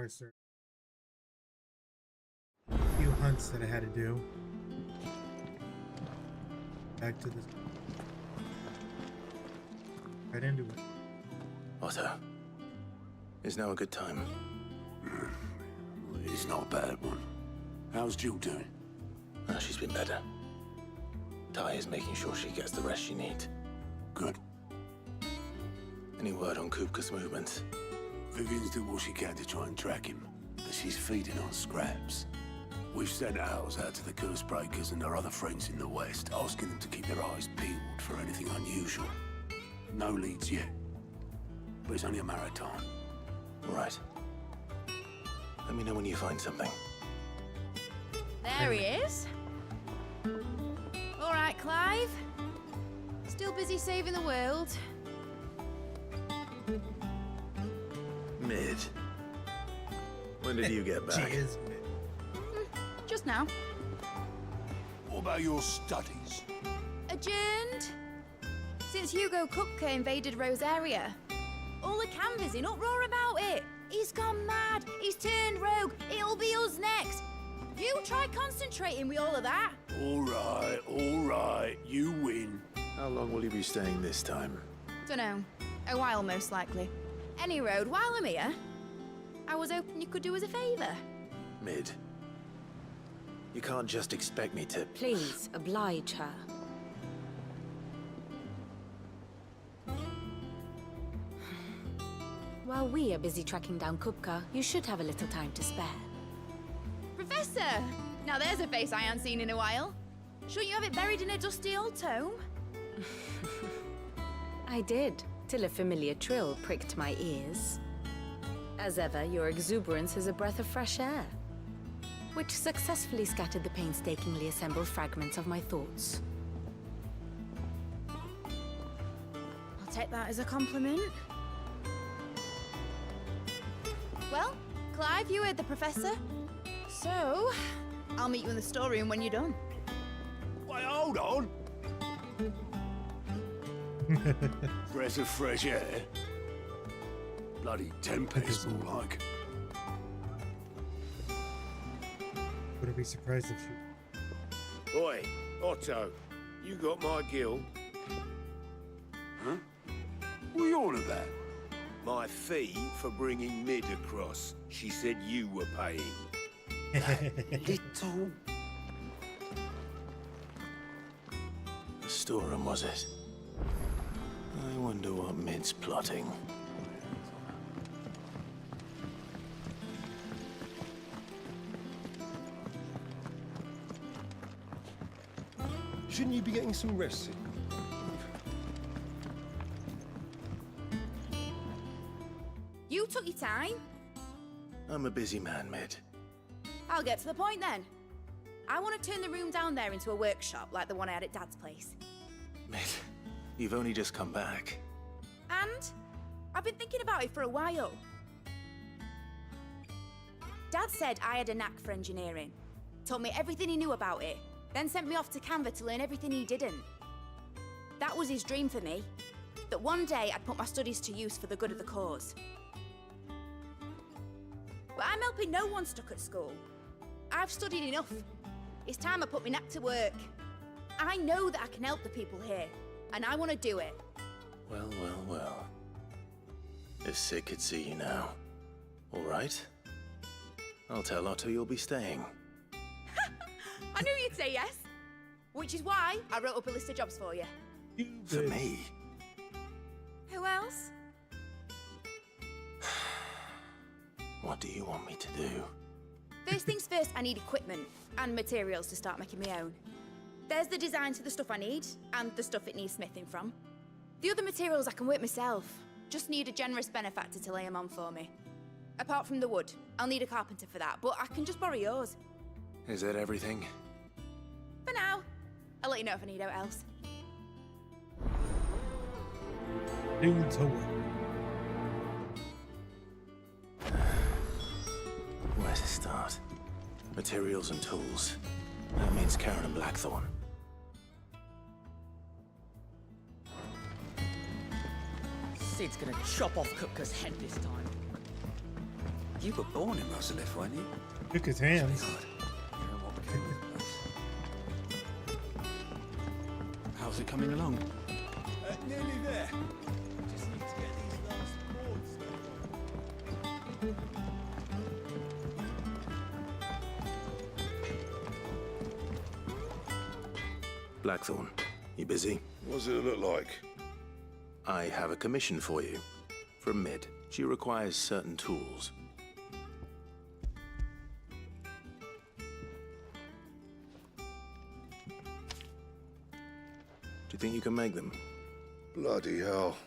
I started. A few hunts that I had to do. Back to this. Right into it. Otto, is now a good time? It's not a bad one. How's Jill doing? Oh, she's been better. Ty is making sure she gets the rest she needs. Good. Any word on Kupka's movements? Vivian's doing what she can to try and track him, but she's feeding on scraps. We've sent ours out to the curse breakers and our other friends in the west, asking them to keep their eyes peeled for anything unusual. No leads yet, but it's only a matter of time. Right. Let me know when you find something. There he is. All right, Clive. Still busy saving the world. Mid. When did you get back? She is mid. Just now. What about your studies? Adjourned. Since Hugo Kupka invaded Rosaria. All the canvas in uproar about it. He's gone mad. He's turned rogue. It'll be us next. You try concentrating with all of that. All right. You win. How long will you be staying this time? Dunno. A while, most likely. Any road, while I'm here, I was hoping you could do us a favour. Mid. You can't just expect me to... Please, oblige her. While we are busy tracking down Kupka, you should have a little time to spare. Professor! Now there's a face I haven't seen in a while. Shouldn't you have it buried in a dusty old tome? I did, till a familiar trill pricked my ears. As ever, your exuberance is a breath of fresh air, which successfully scattered the painstakingly assembled fragments of my thoughts. I'll take that as a compliment. Well, Clive, you heard the Professor. So, I'll meet you in the storeroom when you're done. Wait, hold on. Breath of fresh air. Bloody tempest, more like. Wouldn't be surprised if she. Oi, Otto, you got my gill. Huh? What are you on about? My fee for bringing Mid across. She said you were paying. Little. The storeroom, was it? I wonder what Mid's plotting. Shouldn't you be getting some rest? You took your time. I'm a busy man, Mid. I'll get to the point then. I want to turn the room down there into a workshop like the one I had at Dad's place. Mid, you've only just come back. And I've been thinking about it for a while. Dad said I had a knack for engineering. Told me everything he knew about it, then sent me off to Canva to learn everything he didn't. That was his dream for me. That one day I'd put my studies to use for the good of the cause. But I'm helping no one stuck at school. I've studied enough. It's time I put my knack to work. I know that I can help the people here, and I want to do it. Well. If Sid could see you now. All right. I'll tell Otto you'll be staying. I knew you'd say yes. Which is why I wrote up a list of jobs for you. For me? Who else? What do you want me to do? First things first, I need equipment and materials to start making my own. There's the designs for the stuff I need, and the stuff it needs smithing from. The other materials I can work myself. Just need a generous benefactor to lay them on for me. Apart from the wood, I'll need a carpenter for that, but I can just borrow yours. Is that everything? For now. I'll let you know if I need out else. Do to work. Where to start? Materials and tools. That means Karen and Blackthorn. Sid's gonna chop off Kupka's head this time. You were born in Rosalith, weren't you? Took his hands. God. Hearing what became of the place. How's it coming along? Nearly there. Just need to get these last boards. Blackthorn, you busy? What does it look like? I have a commission for you. From Mid. She requires certain tools. Do you think you can make them? Bloody hell.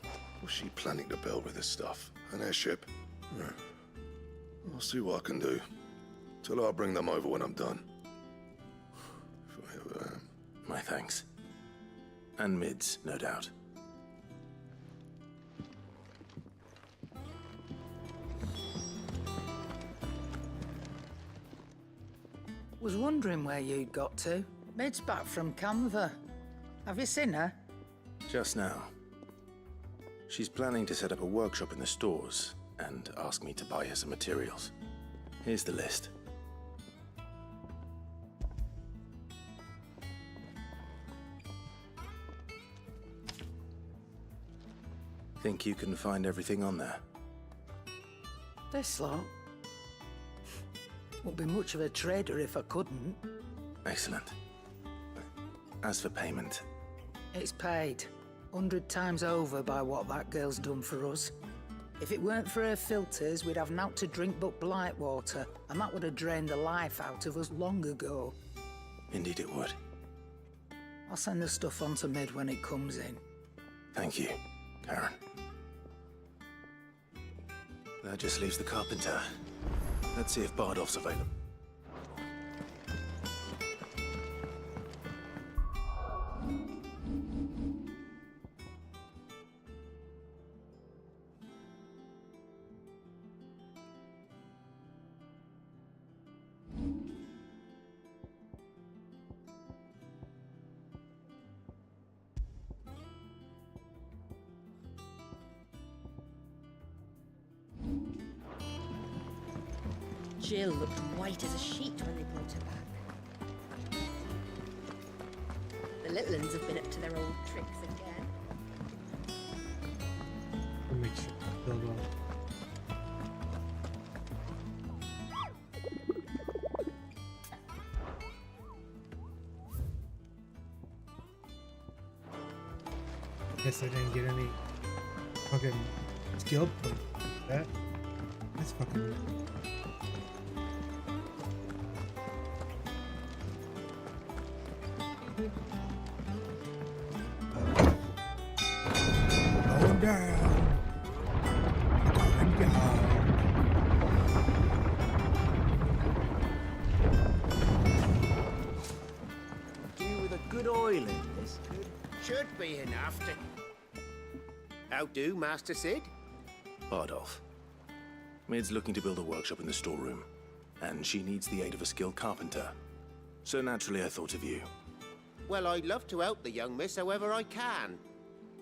What's she planning to build with this stuff? An airship? I'll see what I can do. Tell her I'll bring them over when I'm done. If I ever am. My thanks. And Mid's, no doubt. Was wondering where you'd got to. Mid's back from Canva. Have you seen her? Just now. She's planning to set up a workshop in the stores and ask me to buy her some materials. Here's the list. Think you can find everything on there? This lot. Wouldn't be much of a trader if I couldn't. Excellent. As for payment, It's paid. 100 times over by what that girl's done for us. If it weren't for her filters, we'd have naught to drink but blight water, and that would have drained the life out of us long ago. indeed it would. I'll send the stuff on to Mid when it comes in. Thank you, Karen. That just leaves the carpenter. Let's see if Bardolph's available. Jill looked white as a sheet when they brought her back. The little uns have been up to their old tricks again. I'll make sure to build on. Guess I didn't get any fucking skill point for that. That's fucking weird. Going down. Going down. Do with a good oil in this. Should be enough to... How do, Master Sid? Bardolph. Mid's looking to build a workshop in the storeroom, and she needs the aid of a skilled carpenter. So naturally I thought of you. Well, I'd love to help the young miss however I can.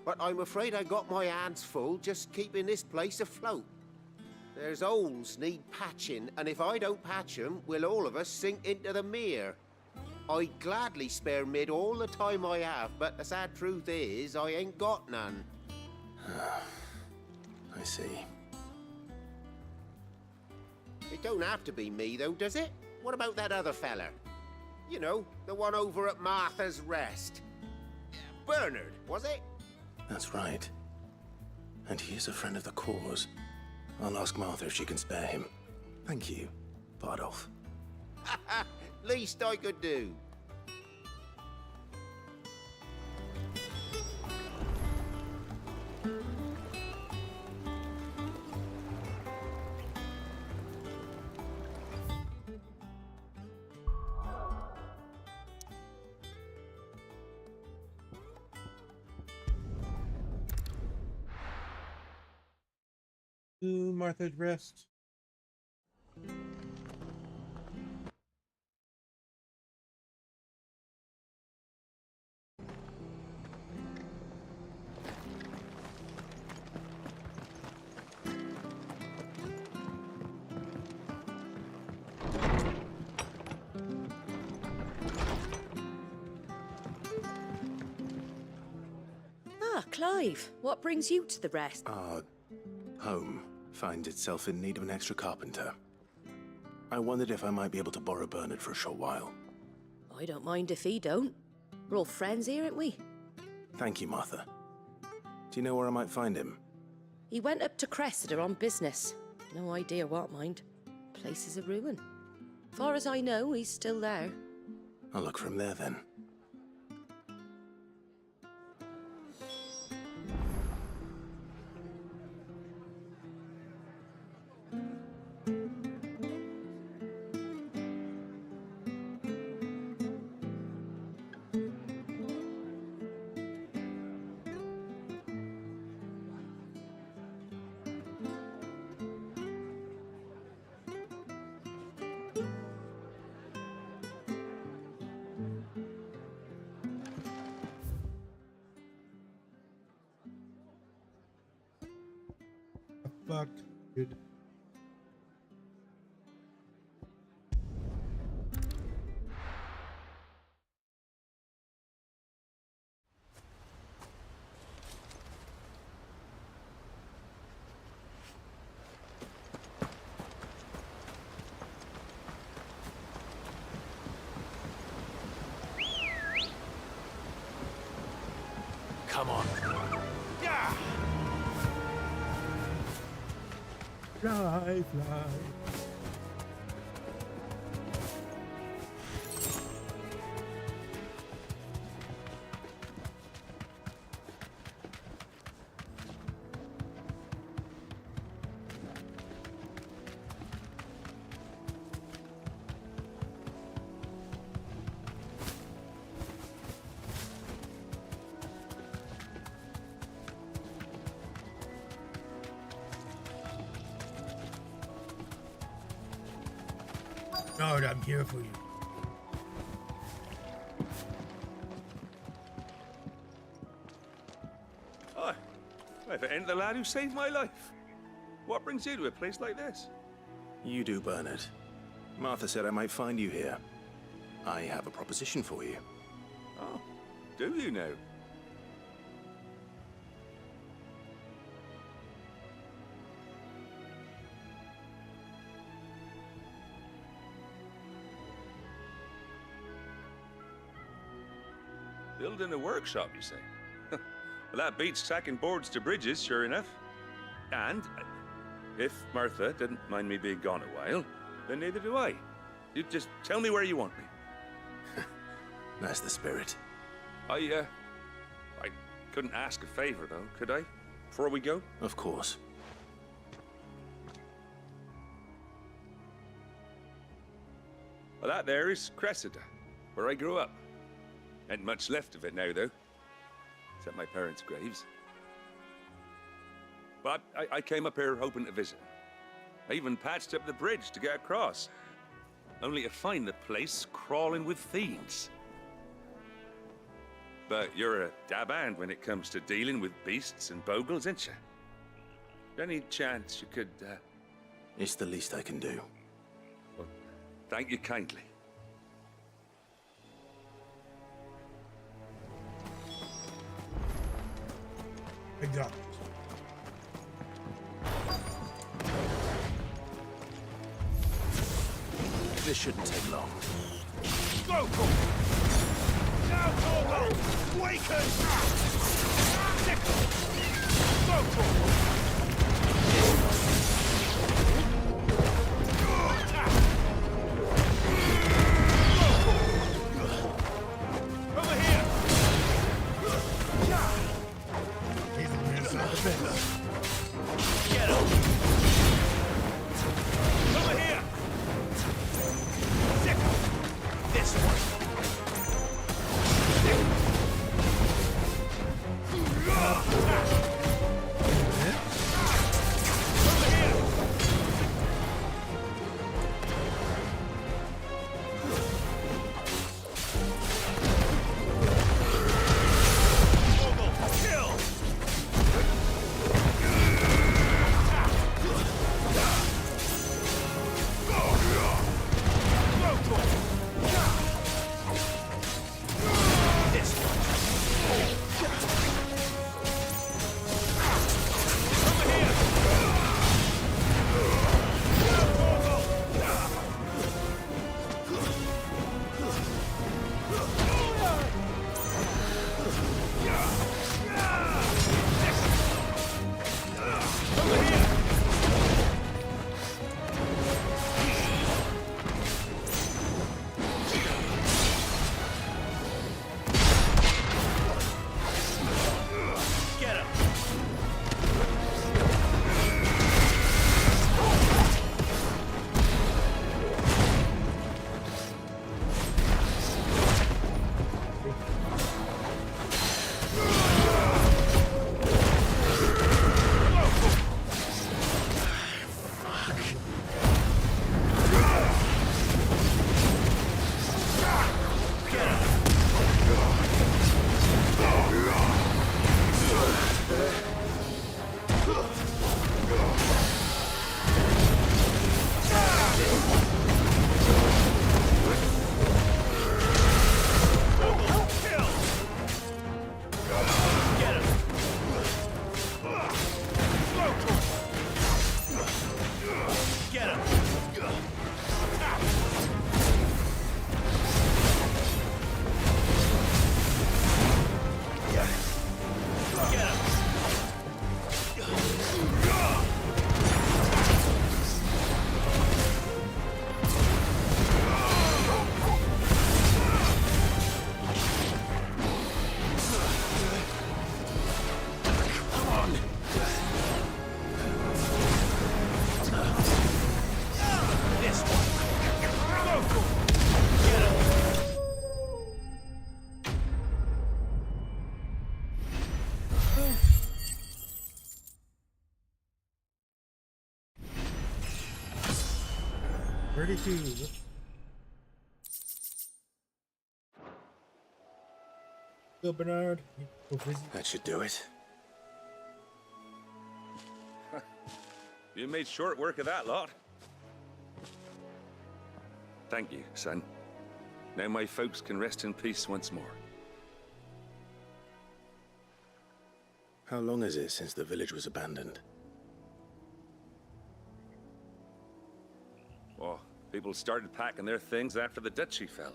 But I'm afraid I got my hands full just keeping this place afloat. There's holes need patching, and if I don't patch them, we'll all of us sink into the mere. I'd gladly spare Mid all the time I have, but the sad truth is, I ain't got none. I see. It don't have to be me, though, does it? What about that other fella? You know, the one over at Martha's Rest. Bernard, was it? That's right. And he is a friend of the cause. I'll ask Martha if she can spare him. Thank you, Bardolph. Least I could do. To Martha's Rest. Ah, Clive, what brings you to the rest? Our home finds itself in need of an extra carpenter. I wondered if I might be able to borrow Bernard for a short while. I don't mind if he don't. We're all friends here, aren't we? Thank you, Martha. Do you know where I might find him? He went up to Cressida on business. No idea what, mind. Place is a ruin. Far as I know, he's still there. I'll look for him there then. Fuck, dude. Come on. Yeah! Fly, fly. Lord, I'm here for you. Hi. If it ain't the lad who saved my life. What brings you to a place like this? You do, Bernard. Martha said I might find you here. I have a proposition for you. Oh, do you now? Building a workshop, you say? Well, that beats tacking boards to bridges, sure enough. And if Martha didn't mind me being gone a while, then neither do I. You just tell me where you want me. That's the spirit. I couldn't ask a favor, though, could I? Before we go? Of course. Well, that there is Cressida, where I grew up. Ain't much left of it now, though. Except my parents' graves. But I came up here hoping to visit. I even patched up the bridge to get across. Only to find the place crawling with fiends. But you're a dab hand when it comes to dealing with beasts and bogles, ain't you? Any chance you could, It's the least I can do. Well, thank you kindly. I got it. This shouldn't take long. Go, go! Now, Torgal! Waken! Go, Torgal! Over here! Get him! Over here! This one. 32. Go, Bernard. Go visit. That should do it. You made short work of that lot. Thank you, son. Now my folks can rest in peace once more. How long is it since the village was abandoned? Oh, people started packing their things after the duchy fell.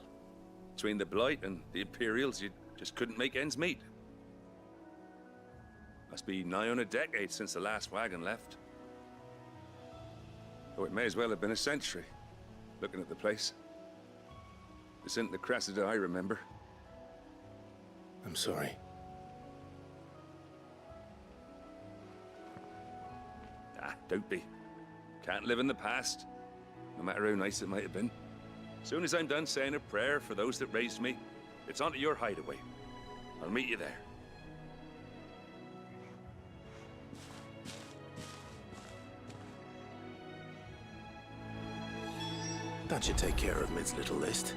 Between the Blight and the Imperials, you just couldn't make ends meet. Must be nigh on a decade since the last wagon left. Oh, it may as well have been a century, looking at the place. This isn't the Cressida I remember. I'm sorry. Ah, don't be. Can't live in the past, no matter how nice it might have been. Soon as I'm done saying a prayer for those that raised me, it's onto your hideaway. I'll meet you there. That should take care of Mid's little list.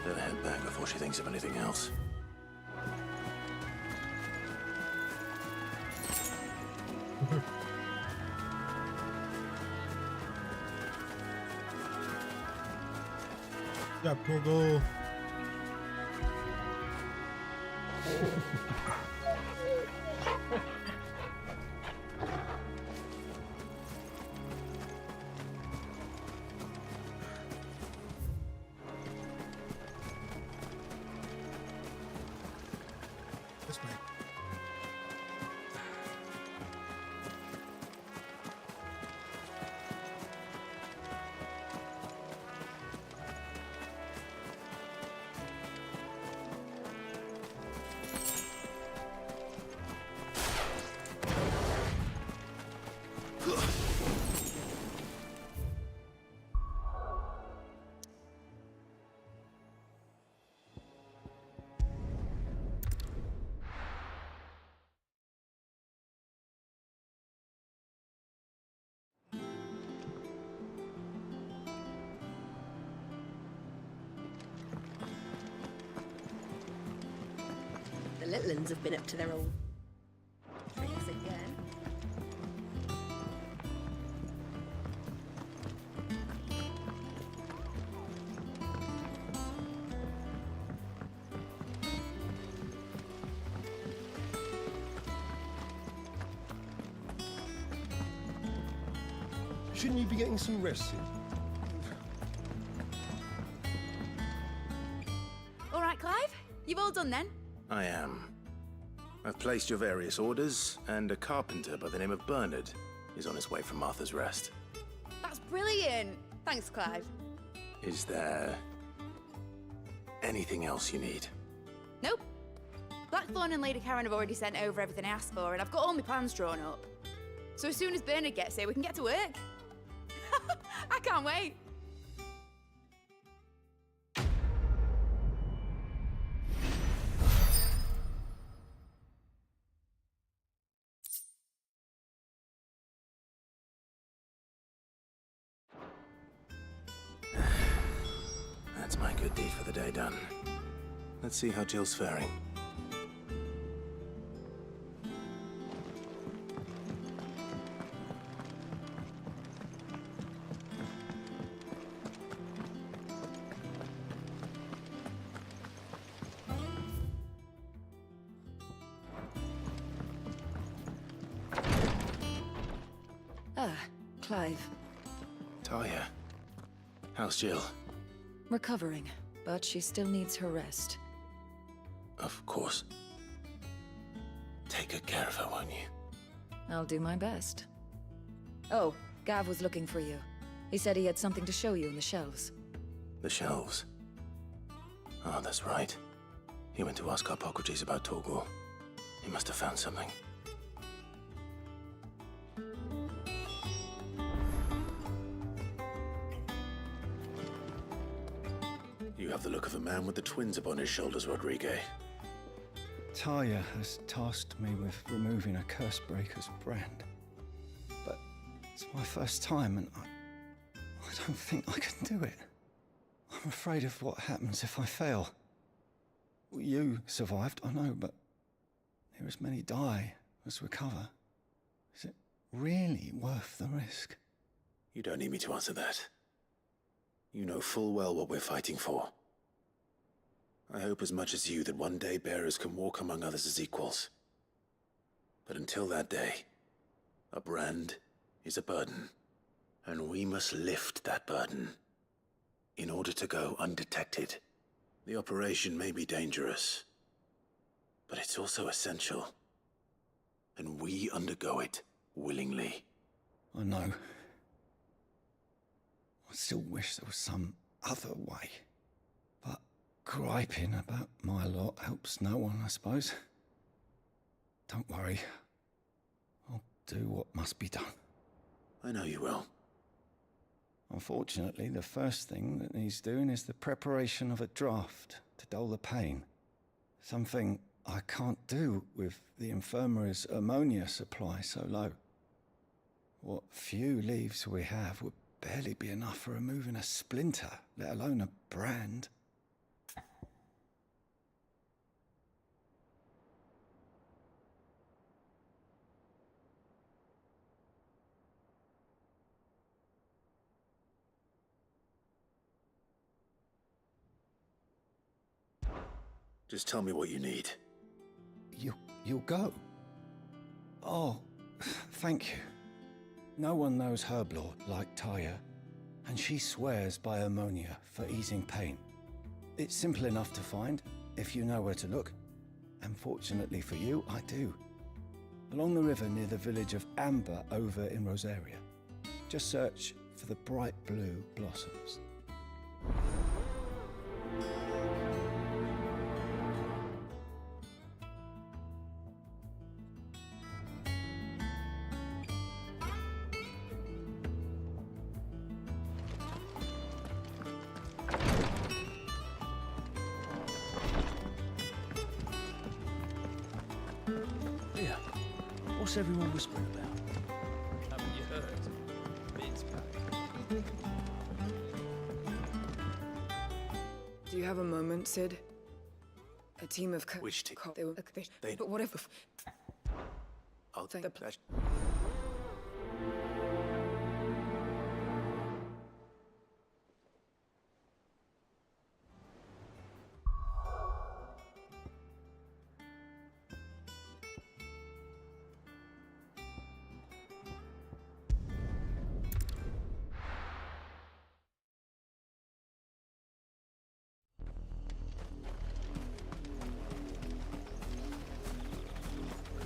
Better head back before she thinks of anything else. Yeah, Pogo. This way. The little ones have been up to their old tricks again. Shouldn't you be getting some rest soon? All right, Clive? You've all done then? I am. I've placed your various orders, and a carpenter by the name of Bernard is on his way from Martha's Rest. That's brilliant. Thanks, Clive. Is there anything else you need? Nope. Blackthorn and Lady Karen have already sent over everything I asked for, and I've got all my plans drawn up. So as soon as Bernard gets here, we can get to work. I can't wait. That's my good deed for the day done. Let's see how Jill's faring. Ah, Clive. Talia, how's Jill? Recovering, but she still needs her rest. Of course. Take good care of her, won't you? I'll do my best. Oh, Gav was looking for you. He said he had something to show you in the shelves. The shelves. Oh, that's right. He went to ask Hippocrates about Torgor. He must have found something. You have the look of a man with the twins upon his shoulders, Rodrigue. Talia has tasked me with removing a Cursebreaker's brand. But it's my first time, and I don't think I can do it. I'm afraid of what happens if I fail. You survived, I know, but near as many die as recover. Is it really worth the risk? You don't need me to answer that. You know full well what we're fighting for. I hope as much as you that one day bearers can walk among others as equals. But until that day, a brand is a burden, and we must lift that burden in order to go undetected. The operation may be dangerous, but it's also essential, and we undergo it willingly. I know. I still wish there was some other way. But griping about my lot helps no one, I suppose. Don't worry. I'll do what must be done. I know you will. Unfortunately, the first thing that needs doing is the preparation of a draft to dull the pain. Something I can't do with the infirmary's ammonia supply so low. What few leaves we have would barely be enough for removing a splinter, let alone a brand. Just tell me what you need. You'll go? Oh, thank you. No one knows Herblore like Taya, and she swears by ammonia for easing pain. It's simple enough to find, if you know where to look. And fortunately for you, I do. Along the river near the village of Amber over in Rosaria. Just search for the bright blue blossoms. What's everyone whispering about? Haven't you heard? Mid's back. Do you have a moment, Sid? A team of Which team? They were. They- But what if? I'll Thank think the that.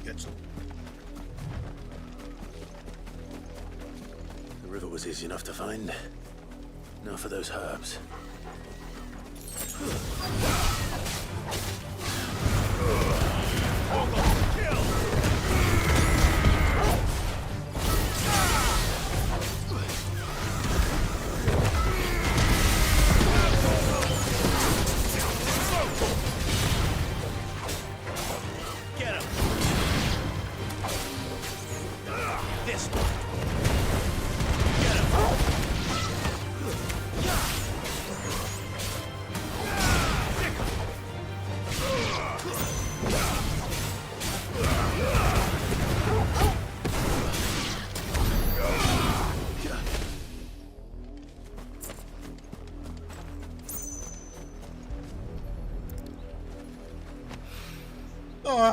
Get some. The river was easy enough to find. Now for those herbs. Get him! This one! Get him!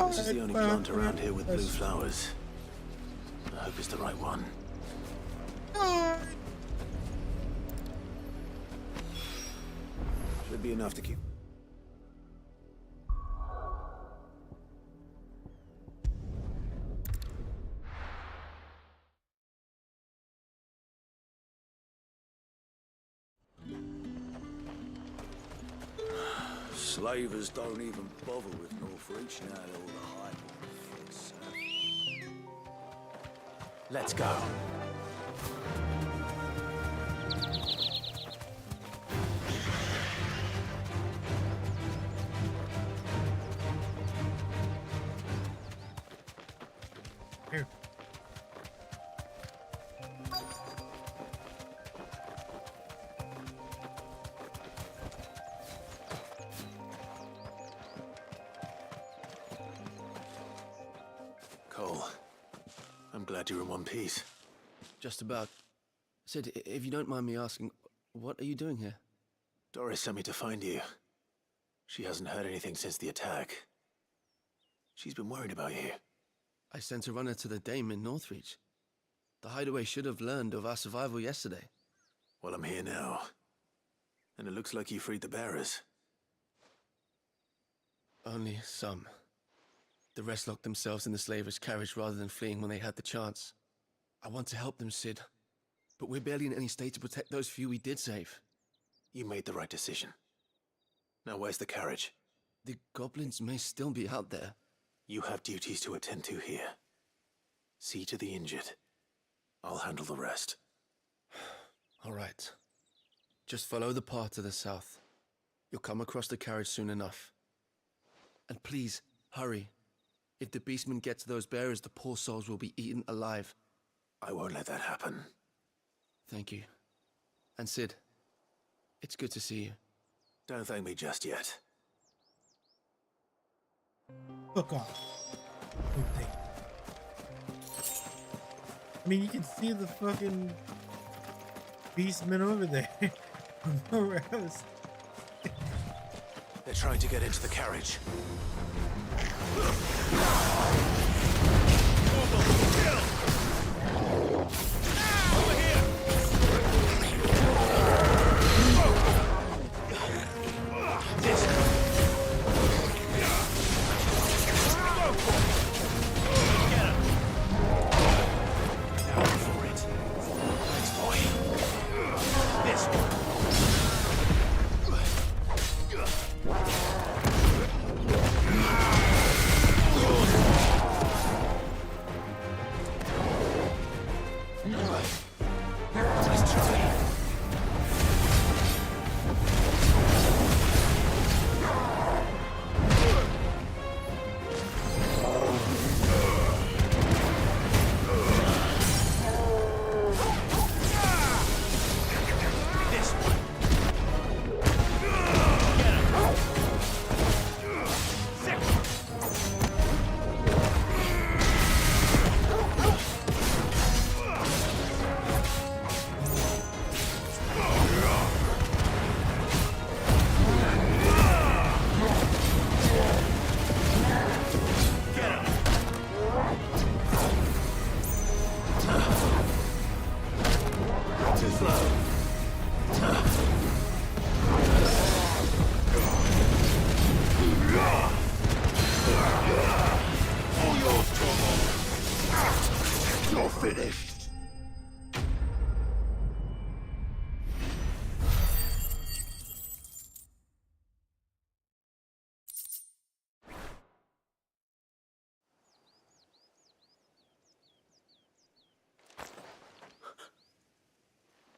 This is the only plant around here with blue flowers. I hope it's the right one. Should be enough to keep. Slavers don't even bother with Northreach now all the hype on the fence. Let's go. Here. glad you're in one piece. Just about. Sid, if you don't mind me asking, what are you doing here? Doris sent me to find you. She hasn't heard anything since the attack. She's been worried about you. I sent a runner to the Dame in Northreach. The Hideaway should have learned of our survival yesterday. Well, I'm here now. And it looks like you freed the bearers. Only some. The rest locked themselves in the slaver's carriage rather than fleeing when they had the chance. I want to help them, Sid. But we're barely in any state to protect those few we did save. You made the right decision. Now where's the carriage? The goblins may still be out there. You have duties to attend to here. See to the injured. I'll handle the rest. All right. Just follow the path to the south. You'll come across the carriage soon enough. And please, hurry. If the beastmen get to those bearers, the poor souls will be eaten alive. I won't let that happen. Thank you. And Sid, it's good to see you. Don't thank me just yet. Fuck off. Okay. I mean, you can see the fucking beastmen over there. Nowhere else. They're trying to get into the carriage.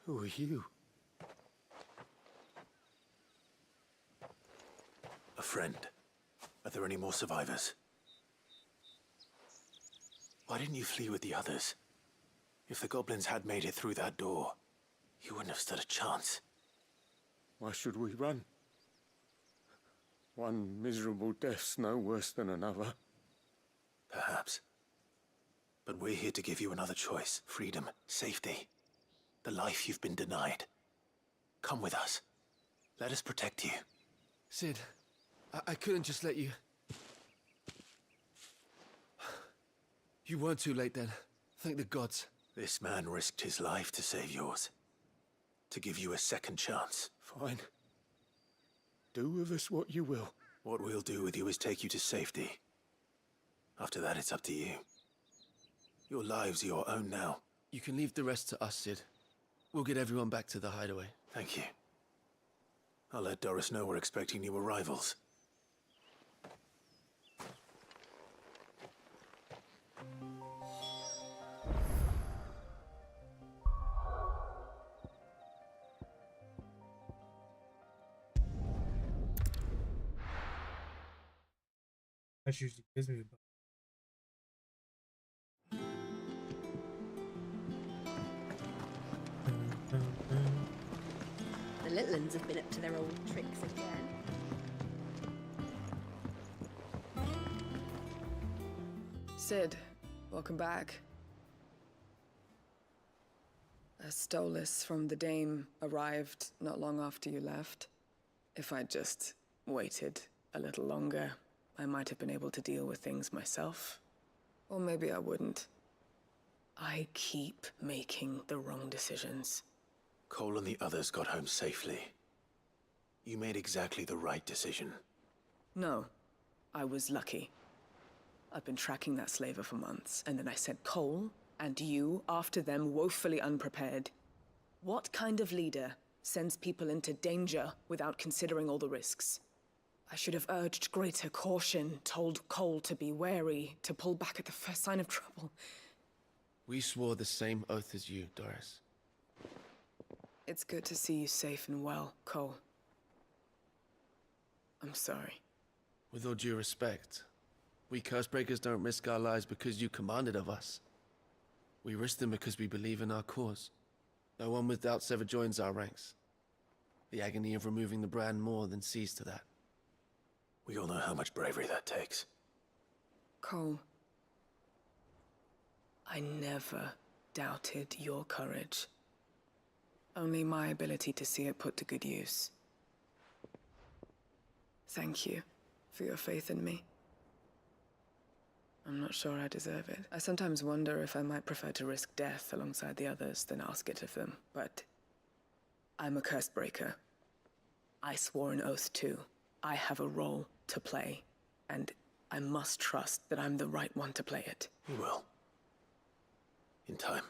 Who are you? A friend. Are there any more survivors? Why didn't you flee with the others? If the goblins had made it through that door, you wouldn't have stood a chance. Why should we run? One miserable death's no worse than another. Perhaps. But we're here to give you another choice. Freedom, safety. The life you've been denied. Come with us. Let us protect you. Sid, I couldn't just let you... You weren't too late then. Thank the gods. This man risked his life to save yours. To give you a second chance. Fine. Do with us what you will. What we'll do with you is take you to safety. After that, it's up to you. Your lives are your own now. You can leave the rest to us, Sid. We'll get everyone back to the hideaway. Thank you. I'll let Doris know we're expecting new arrivals. That usually gives me a bug. The little ones have been up to their old tricks again. Sid, welcome back. A Stolas from the Dame arrived not long after you left. If I'd just waited a little longer, I might have been able to deal with things myself. Or maybe I wouldn't. I keep making the wrong decisions. Cole and the others got home safely. You made exactly the right decision. No, I was lucky. I've been tracking that slaver for months, and then I sent Cole and you after them woefully unprepared. What kind of leader sends people into danger without considering all the risks? I should have urged greater caution, told Cole to be wary, to pull back at the first sign of trouble. We swore the same oath as you, Doris. It's good to see you safe and well, Cole. I'm sorry. With all due respect, we Cursebreakers don't risk our lives because you commanded of us. We risk them because we believe in our cause. No one with doubts ever joins our ranks. The agony of removing the brand more than sees to that. We all know how much bravery that takes. Cole, I never doubted your courage. Only my ability to see it put to good use. Thank you for your faith in me. I'm not sure I deserve it. I sometimes wonder if I might prefer to risk death alongside the others than ask it of them, but I'm a Cursebreaker. I swore an oath too. I have a role to play, and I must trust that I'm the right one to play it. You will. In time.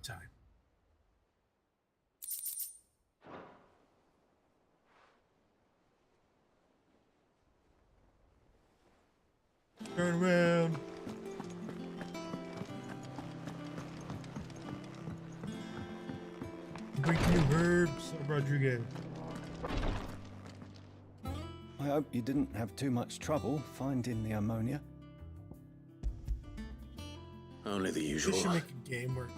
Time. Turn around. Bring you herbs, Rodriguez. I hope you didn't have too much trouble finding the ammonia. Only the They usual. should make a game where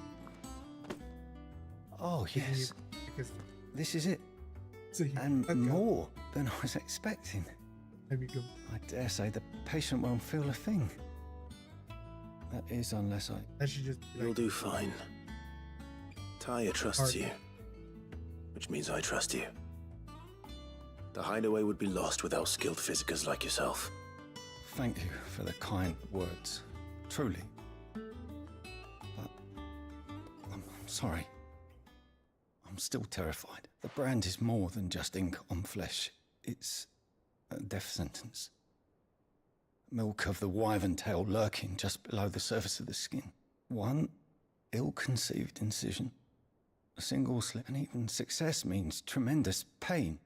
Oh, yes. because This is it. so you And fuck up. more than I was expecting. There we go. I dare say the patient won't feel a thing. That is, unless I... That should just be You'll like, do fine. Taya trusts Hard. you. Which means I trust you. The hideaway would be lost without skilled physicers like yourself. Thank you for the kind words. Truly. But... I'm sorry. I'm still terrified. The brand is more than just ink on flesh. It's a death sentence. Milk of the wyvern tail lurking just below the surface of the skin. One ill-conceived incision. A single slip, and even success means tremendous pain.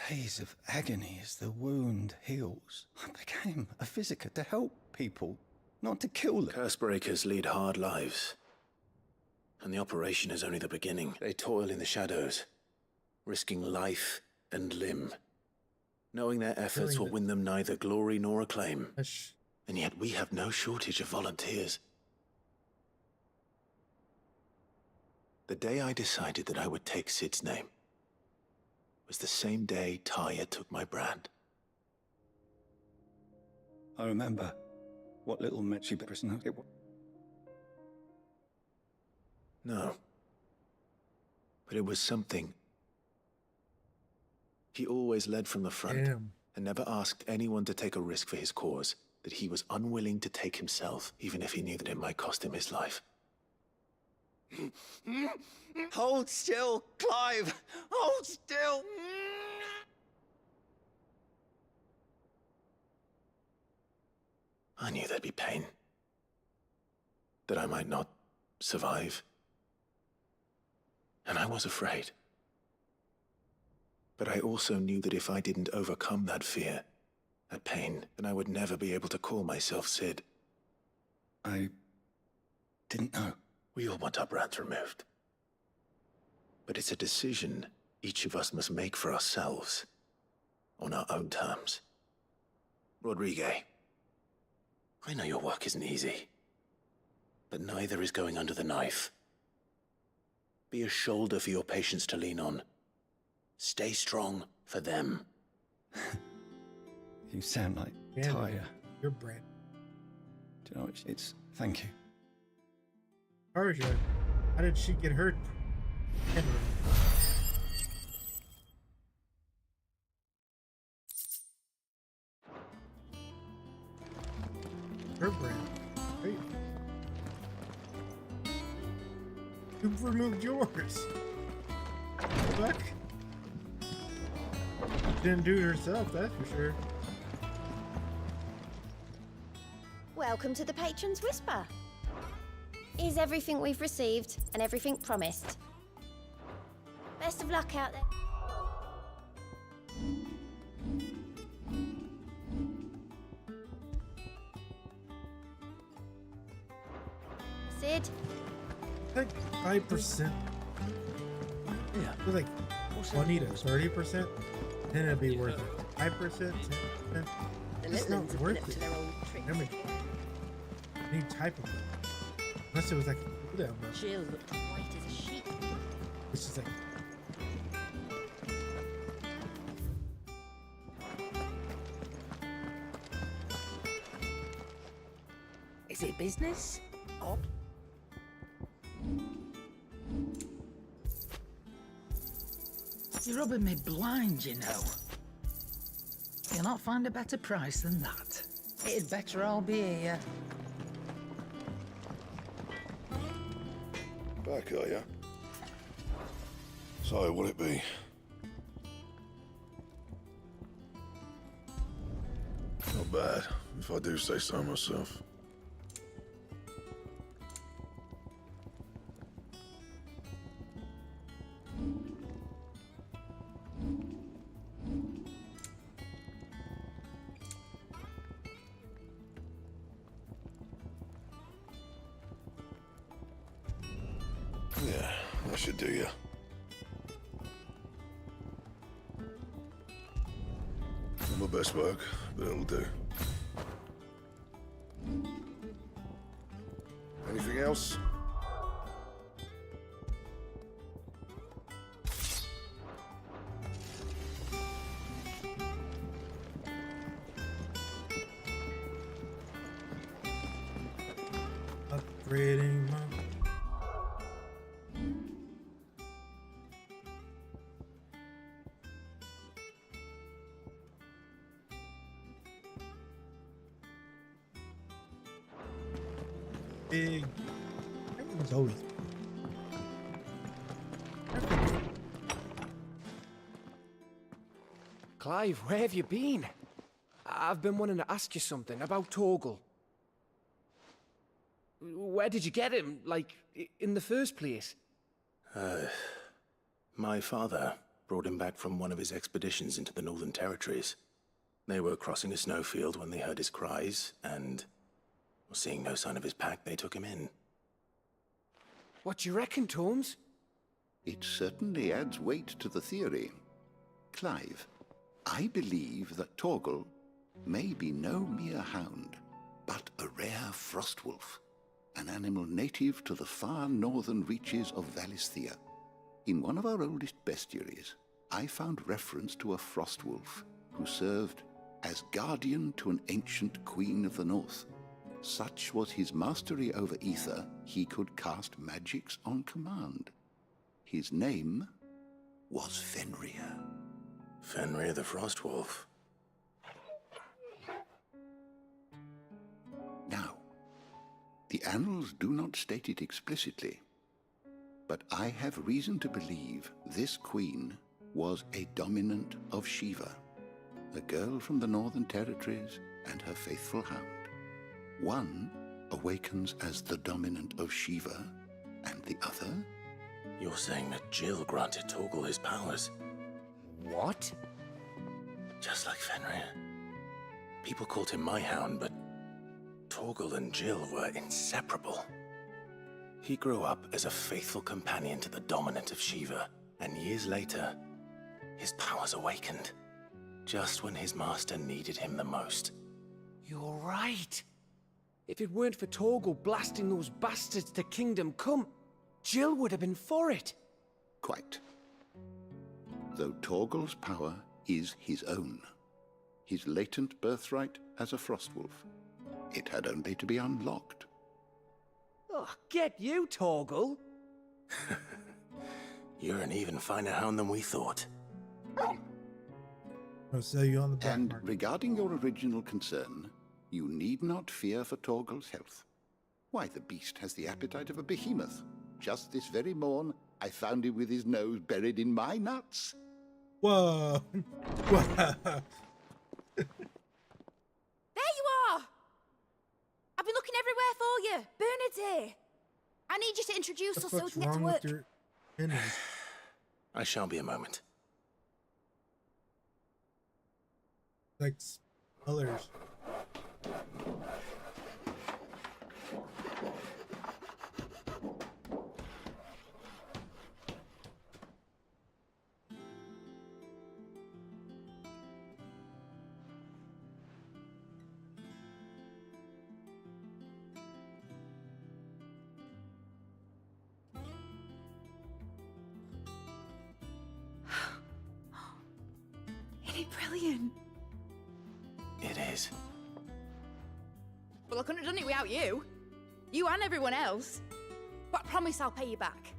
Days of agony as the wound heals. I became a physiker to help people, not to kill them. Cursebreakers lead hard lives. And the operation is only the beginning. They toil in the shadows, risking life and limb, knowing their efforts will win them neither glory nor acclaim. And yet we have no shortage of volunteers. The day I decided that I would take Sid's name was the same day Taya took my brand. I remember what little Metchi prisoner it was. No. But it was something. He always led from the front and never asked anyone to take a risk for his cause that he was unwilling to take himself, even if he knew that it might cost him his life. Hold still, Clive! Hold still! I knew there'd be pain. That I might not survive. And I was afraid. But I also knew that if I didn't overcome that fear, that pain, then I would never be able to call myself Sid. I didn't know. We all want our brands removed. But it's a decision each of us must make for ourselves, on our own terms. Rodriguez, I know your work isn't easy, but neither is going under the knife. Be a shoulder for your patients to lean on. Stay strong for them. You sound like Yeah. Taya. Your brand. Do you know, it's thank you. Arja, how did she get hurt? Her brand. Great. You've removed yours. Fuck. Didn't do it herself, that's for sure. Welcome to the Patron's Whisper. Is everything we've received and everything promised? Best of luck out there. Sid? Like 5%. Yeah. It was like 20 to 30%. Then it'd be worth it. 5%, 10%. It's not worth it. I mean, any type of it. Unless it was like that much. Jill looked white as a sheet. It's just like. Is it business? Or... You're rubbing me blind, you know. You'll not find a better price than that. It'd better all be here. Back, are ya? So, what'll it be? Not bad, if I do say so myself. Yeah, that should do ya. Not my best work, but it'll do. Anything else? Upgrading my. Big. Everyone's always. Clive, where have you been? I've been wanting to ask you something about Torgal. Where did you get him, like, in the first place? My father brought him back from one of his expeditions into the Northern Territories. They were crossing a snowfield when they heard his cries, and seeing no sign of his pack, they took him in. What do you reckon, Torms? It certainly adds weight to the theory. Clive, I believe that Torgal may be no mere hound, but a rare frostwolf, an animal native to the far northern reaches of Valisthea. In one of our oldest bestiaries, I found reference to a frostwolf who served as guardian to an ancient queen of the north. Such was his mastery over ether, he could cast magics on command. His name was Fenrir. Fenrir the Frostwolf. Now, the annals do not state it explicitly, but I have reason to believe this queen was a dominant of Shiva, a girl from the Northern Territories and her faithful hound. One awakens as the dominant of Shiva, and the other? You're saying that Jill granted Torgal his powers? What? Just like Fenrir. People called him my hound, but Torgal and Jill were inseparable. He grew up as a faithful companion to the dominant of Shiva, and years later, his powers awakened, just when his master needed him the most. You're right. If it weren't for Torgal blasting those bastards to Kingdom Come, Jill would have been for it. Quite. Though Torgal's power is his own. His latent birthright as a Frostwolf. It had only to be unlocked. Oh, get you, Torgal. You're an even finer hound than we thought. I'll sell you on the black And market. regarding your original concern, you need not fear for Torgal's health. Why, the beast has the appetite of a behemoth. Just this very morn, I found him with his nose buried in my nuts. Whoa. Whoa. There you are! I've been looking everywhere for you. Bernadette! I need you to introduce us so we What's can get to wrong work. with your enemies? I shall be a moment. Like colors. Isn't it brilliant? It is. Well, I couldn't have done it without you. You and everyone else. But I promise I'll pay you back.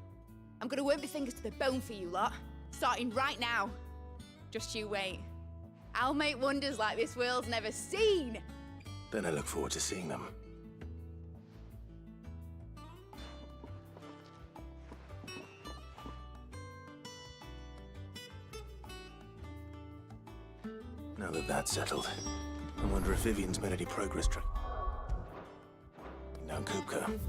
I'm gonna work my fingers to the bone for you lot, starting right now. Just you wait. I'll make wonders like this world's never seen. Then I look forward to seeing them. Now that that's settled, I wonder if Vivian's made any progress down Kupka.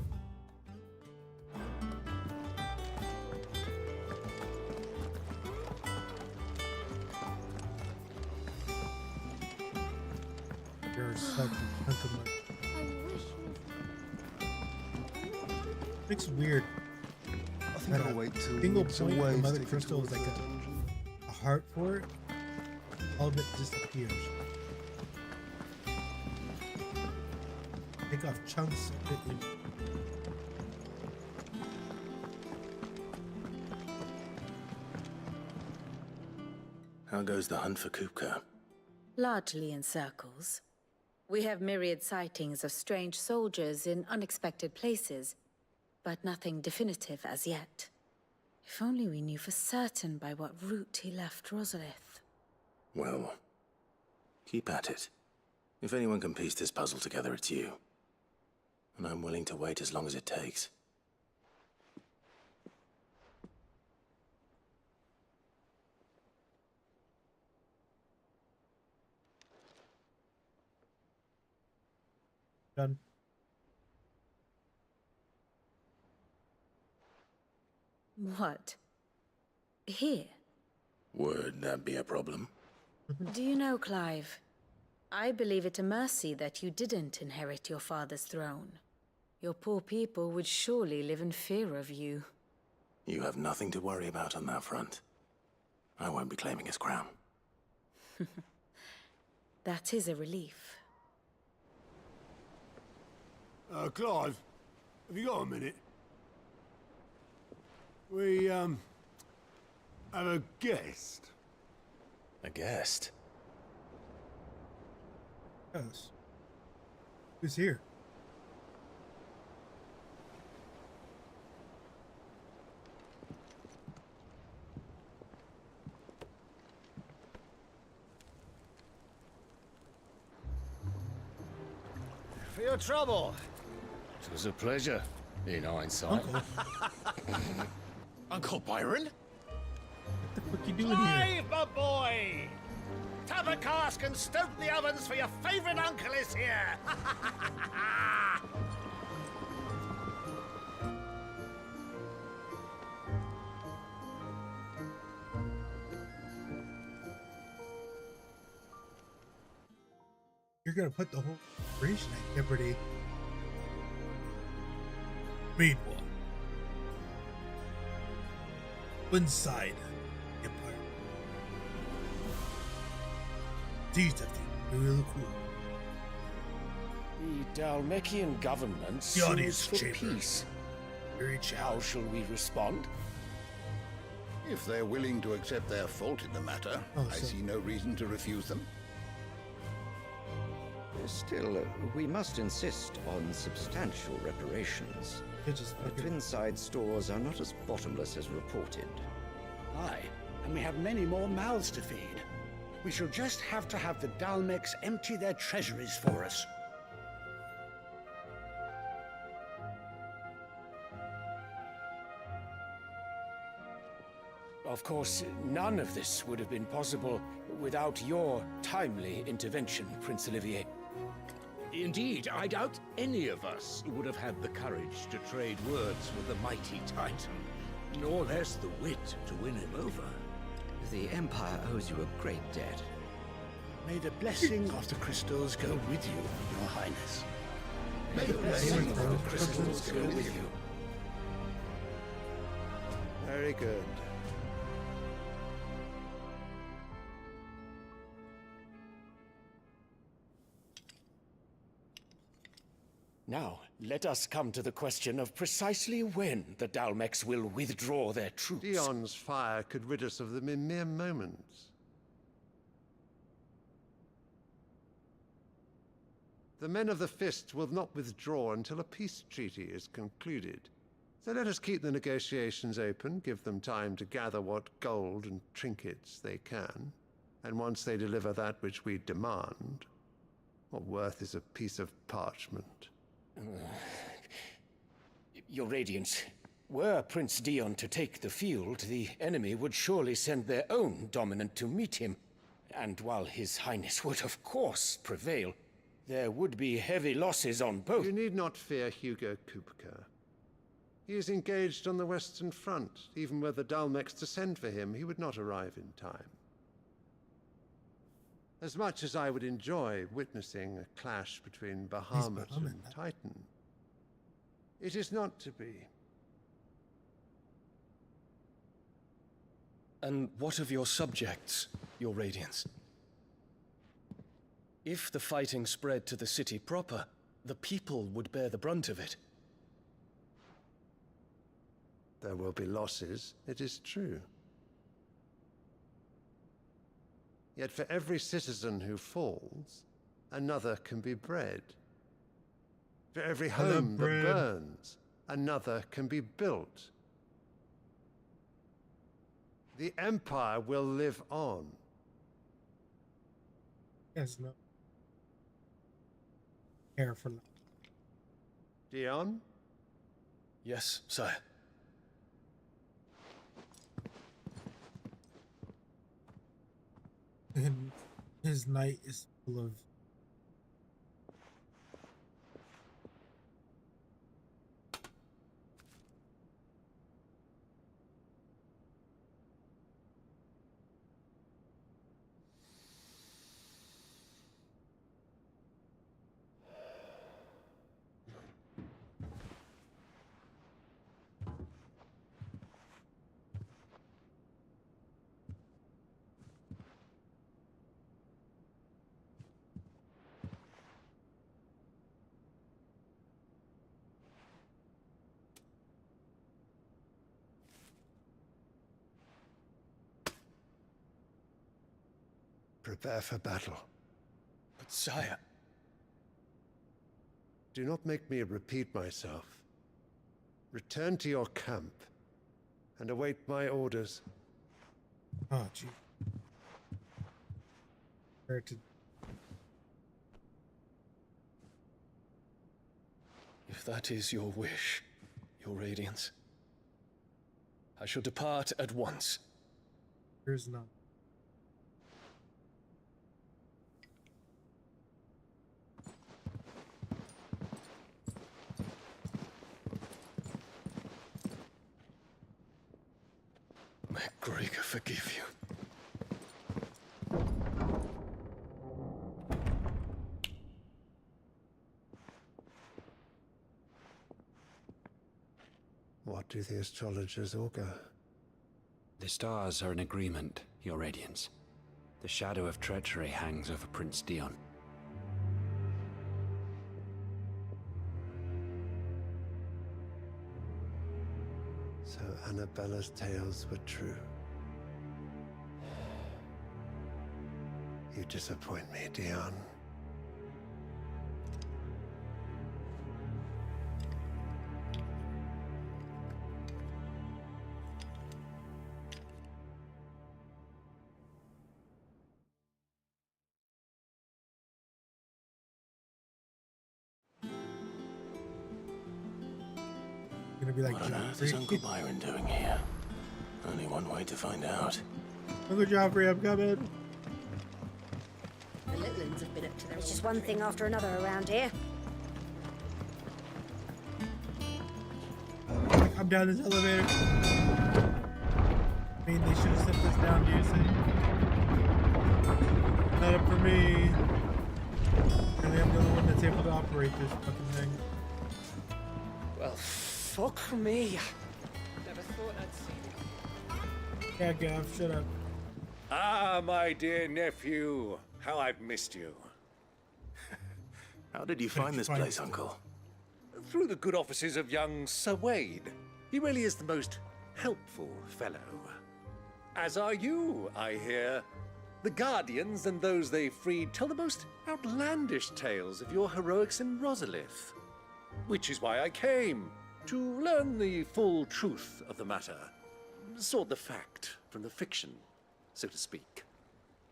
You're such a gentleman. It's weird. I think I'll wait till single some point of waves Mother take us Crystal is towards like that dungeon. a heart for it. All of it disappears. Take off chunks of it. How goes the hunt for Kupka? Largely in circles. We have myriad sightings of strange soldiers in unexpected places, but nothing definitive as yet. If only we knew for certain by what route he left Rosalith. Well, keep at it. If anyone can piece this puzzle together, it's you. And I'm willing to wait as long as it takes. Done. What? Here? Would that be a problem? Do you know, Clive? I believe it a mercy that you didn't inherit your father's throne. Your poor people would surely live in fear of you. You have nothing to worry about on that front. I won't be claiming his crown. That is a relief. Clive, have you got a minute? We, have a guest. A guest? Yes. Who's here? For your trouble. It was a pleasure, in hindsight. Uncle. Uncle Byron? What the fuck you doing here? Clive, my boy! Tap a cask and stoke the ovens for your favorite uncle is here! You're gonna put the whole operation at jeopardy. Meanwhile, inside the Empire, these have the real cool. The Dalmekian government The sues audience for chamber. peace. How shall we respond? If they're willing to accept their fault in the matter, Oh, I so- see no reason to refuse them. Still, we must insist on substantial reparations. The Twinside stores are not as bottomless as reported. Aye, and we have many more mouths to feed. We shall just have to have the Dalmex empty their treasuries for us. Of course, none of this would have been possible without your timely intervention, Prince Olivier. Indeed, I doubt any of us would have had the courage to trade words with the mighty Titan, nor less the wit to win him over. The Empire owes you a great debt. May the blessing of the crystals go with you, Your Highness. May the blessing of the crystals go with you. Very good. Now, let us come to the question of precisely when the Dalmex will withdraw their troops. Dion's fire could rid us of them in mere moments. The men of the Fist will not withdraw until a peace treaty is concluded. So let us keep the negotiations open, give them time to gather what gold and trinkets they can, and once they deliver that which we demand, what worth is a piece of parchment? Your Radiance, were Prince Dion to take the field, the enemy would surely send their own dominant to meet him. And while His Highness would of course prevail, there would be heavy losses on both. You need not fear Hugo Kupka. He is engaged on the Western Front. Even were the Dalmex to send for him, he would not arrive in time. As much as I would enjoy witnessing a clash between Bahamut and Titan, it is not to be. And what of your subjects, Your Radiance? If the fighting spread to the city proper, the people would bear the brunt of it. There will be losses, it is true. Yet for every citizen who falls, another can be bred. For every home that burns, another can be built. The Empire will live on. Yes, no. Careful. Dion? Yes, sire. And his night is full of Prepare for battle. But sire... Do not make me repeat myself. Return to your camp and await my orders. oh gee. Where to If that is your wish, Your Radiance, I shall depart at once. there's none. May Gregor forgive you. What do the astrologers augur? The stars are in agreement, Your Radiance. The shadow of treachery hangs over Prince Dion. So Annabella's tales were true. You disappoint me, Dion. Gonna be like What on earth is Uncle Byron doing here? Only one way to find out. Uncle Joffrey, I'm coming. The Litlands have been up to their It's just one thing after another around here. I'm down this elevator. I mean, they should have set this down, do you see? Not up for me. Apparently I'm the only one that's able to operate this fucking thing. Well, fuck me. Never thought I'd see you. Yeah, Gav, shut up. Ah, my dear nephew. How I've missed you. How did you find this place, Uncle? Through the good offices of young Sir Wade. He really is the most helpful fellow. As are you, I hear. The Guardians and those they freed tell the most outlandish tales of your heroics in Rosalith. Which is why I came, to learn the full truth of the matter. Sort the fact from the fiction, so to speak.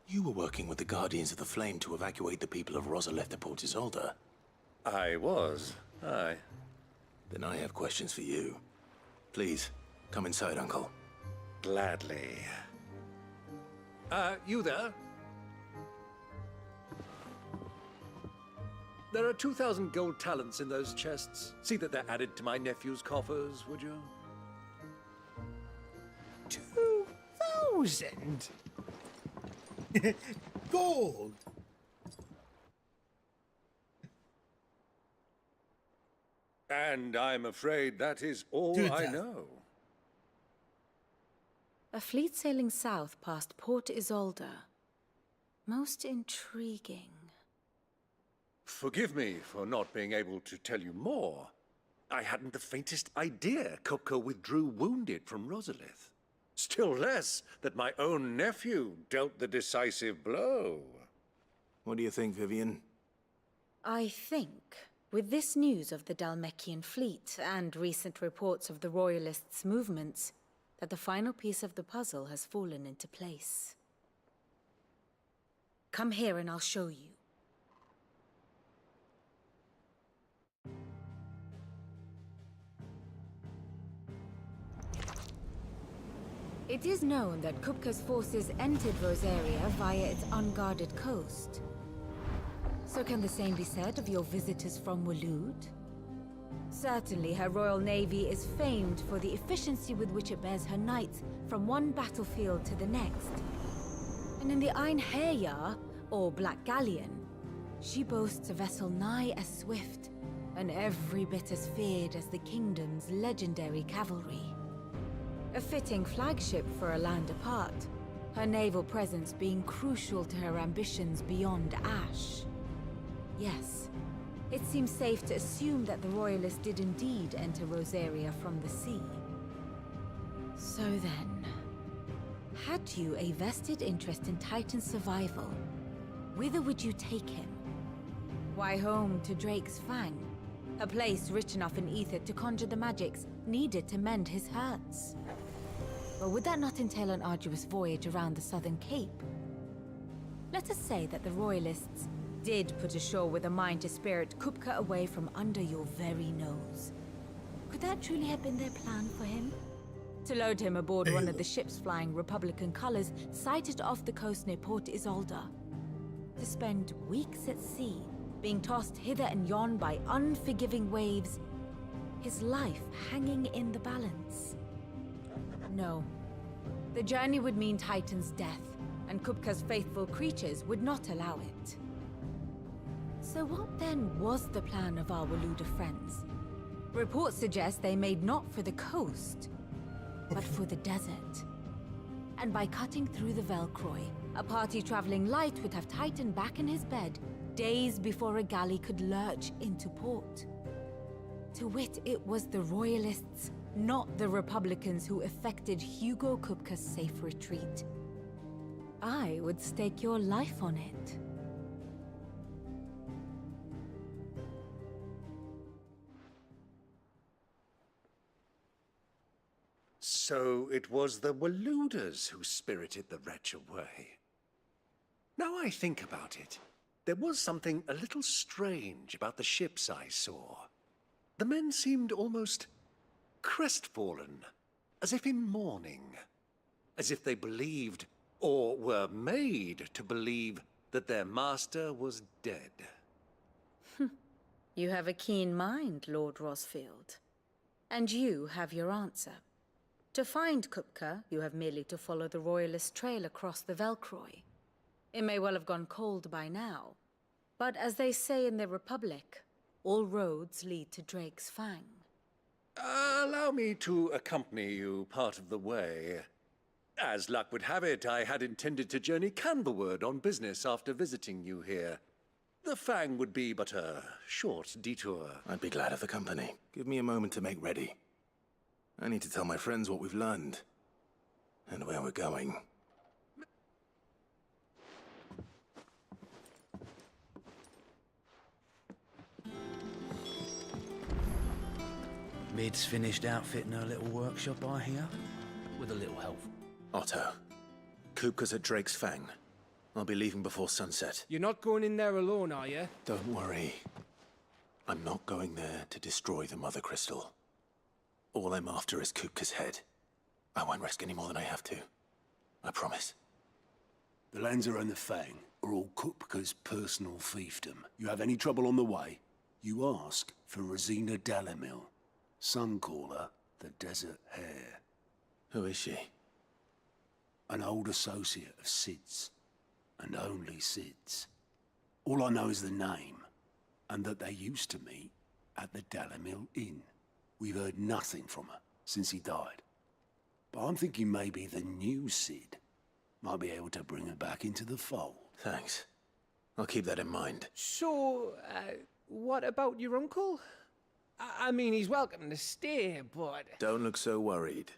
You were working with the Guardians of the Flame to evacuate the people of Rosalith to Port Isolde. I was, aye. Then I have questions for you. Please, come inside, Uncle. Gladly. You there? There are 2,000 gold talents in those chests. See that they're added to my nephew's coffers, would you? 2,000? Gold! And I'm afraid that is all I know. A fleet sailing south past Port Isolde. Most intriguing. Forgive me for not being able to tell you more. I hadn't the faintest idea Kupka withdrew wounded from Rosalith. Still less that my own nephew dealt the decisive blow. What do you think, Vivian? I think, with this news of the Dalmekian fleet and recent reports of the Royalists' movements, that the final piece of the puzzle has fallen into place. Come here and I'll show you. It is known that Kupka's forces entered Rosaria via its unguarded coast. So can the same be said of your visitors from Waloed? Certainly, her Royal Navy is famed for the efficiency with which it bears her knights from one battlefield to the next. And in the Einherjar, or Black Galleon, she boasts a vessel nigh as swift and every bit as feared as the kingdom's legendary cavalry. A fitting flagship for a land apart, her naval presence being crucial to her ambitions beyond Ash. Yes, it seems safe to assume that the Royalists did indeed enter Rosaria from the sea. So then, had you a vested interest in Titan's survival, whither would you take him? Why, home to Drake's Fang, a place rich enough in ether to conjure the magics needed to mend his hurts. Or would that not entail an arduous voyage around the southern cape? Let us say that the Royalists did put ashore with a mind to spirit Kupka away from under your very nose. Could that truly have been their plan for him? To load him aboard one of the ships flying Republican colors sighted off the coast near Port Isolde. To spend weeks at sea, being tossed hither and yon by unforgiving waves, his life hanging in the balance. No. The journey would mean Titan's death, and Kupka's faithful creatures would not allow it. So what then was the plan of our Waluda friends? Reports suggest they made not for the coast, but for the desert. And by cutting through the Velcroy, a party traveling light would have Titan back in his bed days before a galley could lurch into port. To wit, it was the Royalists, not the Republicans, who effected Hugo Kupka's safe retreat. I would stake your life on it. So it was the Waluders who spirited the wretch away. Now I think about it, there was something a little strange about the ships I saw. The men seemed almost crestfallen, as if in mourning, as if they believed, or were made to believe, that their master was dead. You have a keen mind, Lord Rosfield. And you have your answer. To find Kupka, you have merely to follow the Royalist trail across the Velcroy. It may well have gone cold by now, but as they say in the Republic, all roads lead to Drake's Fang. Allow me to accompany you part of the way. As luck would have it, I had intended to journey Canberward on business after visiting you here. The Fang would be but a short detour. I'd be glad of the company. Give me a moment to make ready. I need to tell my friends what we've learned. And where we're going. Mid's finished outfitting her little workshop, I hear. With a little help. Otto, Kupka's at Drake's Fang. I'll be leaving before sunset. You're not going in there alone, are you? Don't worry. I'm not going there to destroy the Mother Crystal. All I'm after is Kupka's head. I won't risk any more than I have to. I promise. The Lancer and the Fang are all Kupka's personal fiefdom. You have any trouble on the way, you ask for Rosina Dalamil, Suncaller, the Desert Hare. Who is she? An old associate of Sid's, and only Sid's. All I know is the name, and that they used to meet at the Dalamil Inn. We've heard nothing from her since he died. But I'm thinking maybe the new Sid might be able to bring her back into the fold. Thanks. I'll keep that in mind. So, what about your uncle? I mean, he's welcome to stay, but... Don't look so worried.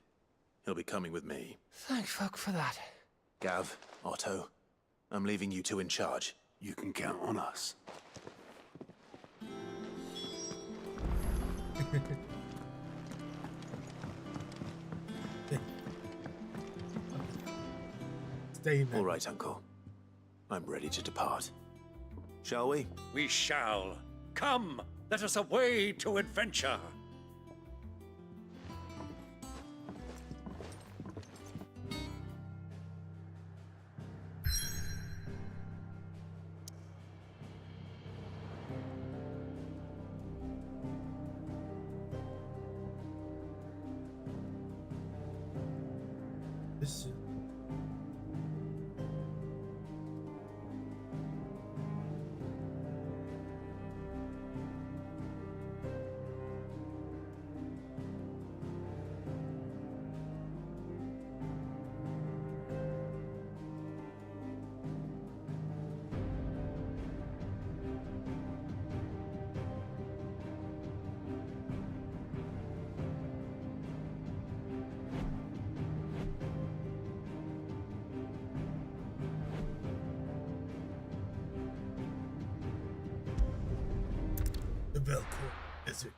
He'll be coming with me. Thank fuck for that. Gav, Otto, I'm leaving you two in charge. You can count on us. All right, Uncle. I'm ready to depart. Shall we? We shall. Come, let us away to adventure. This is... The Velcro Desert.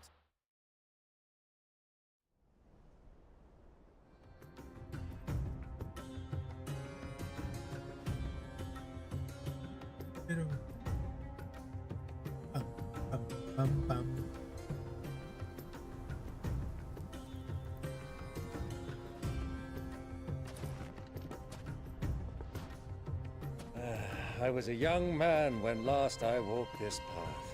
I was a young man when last I walked this path.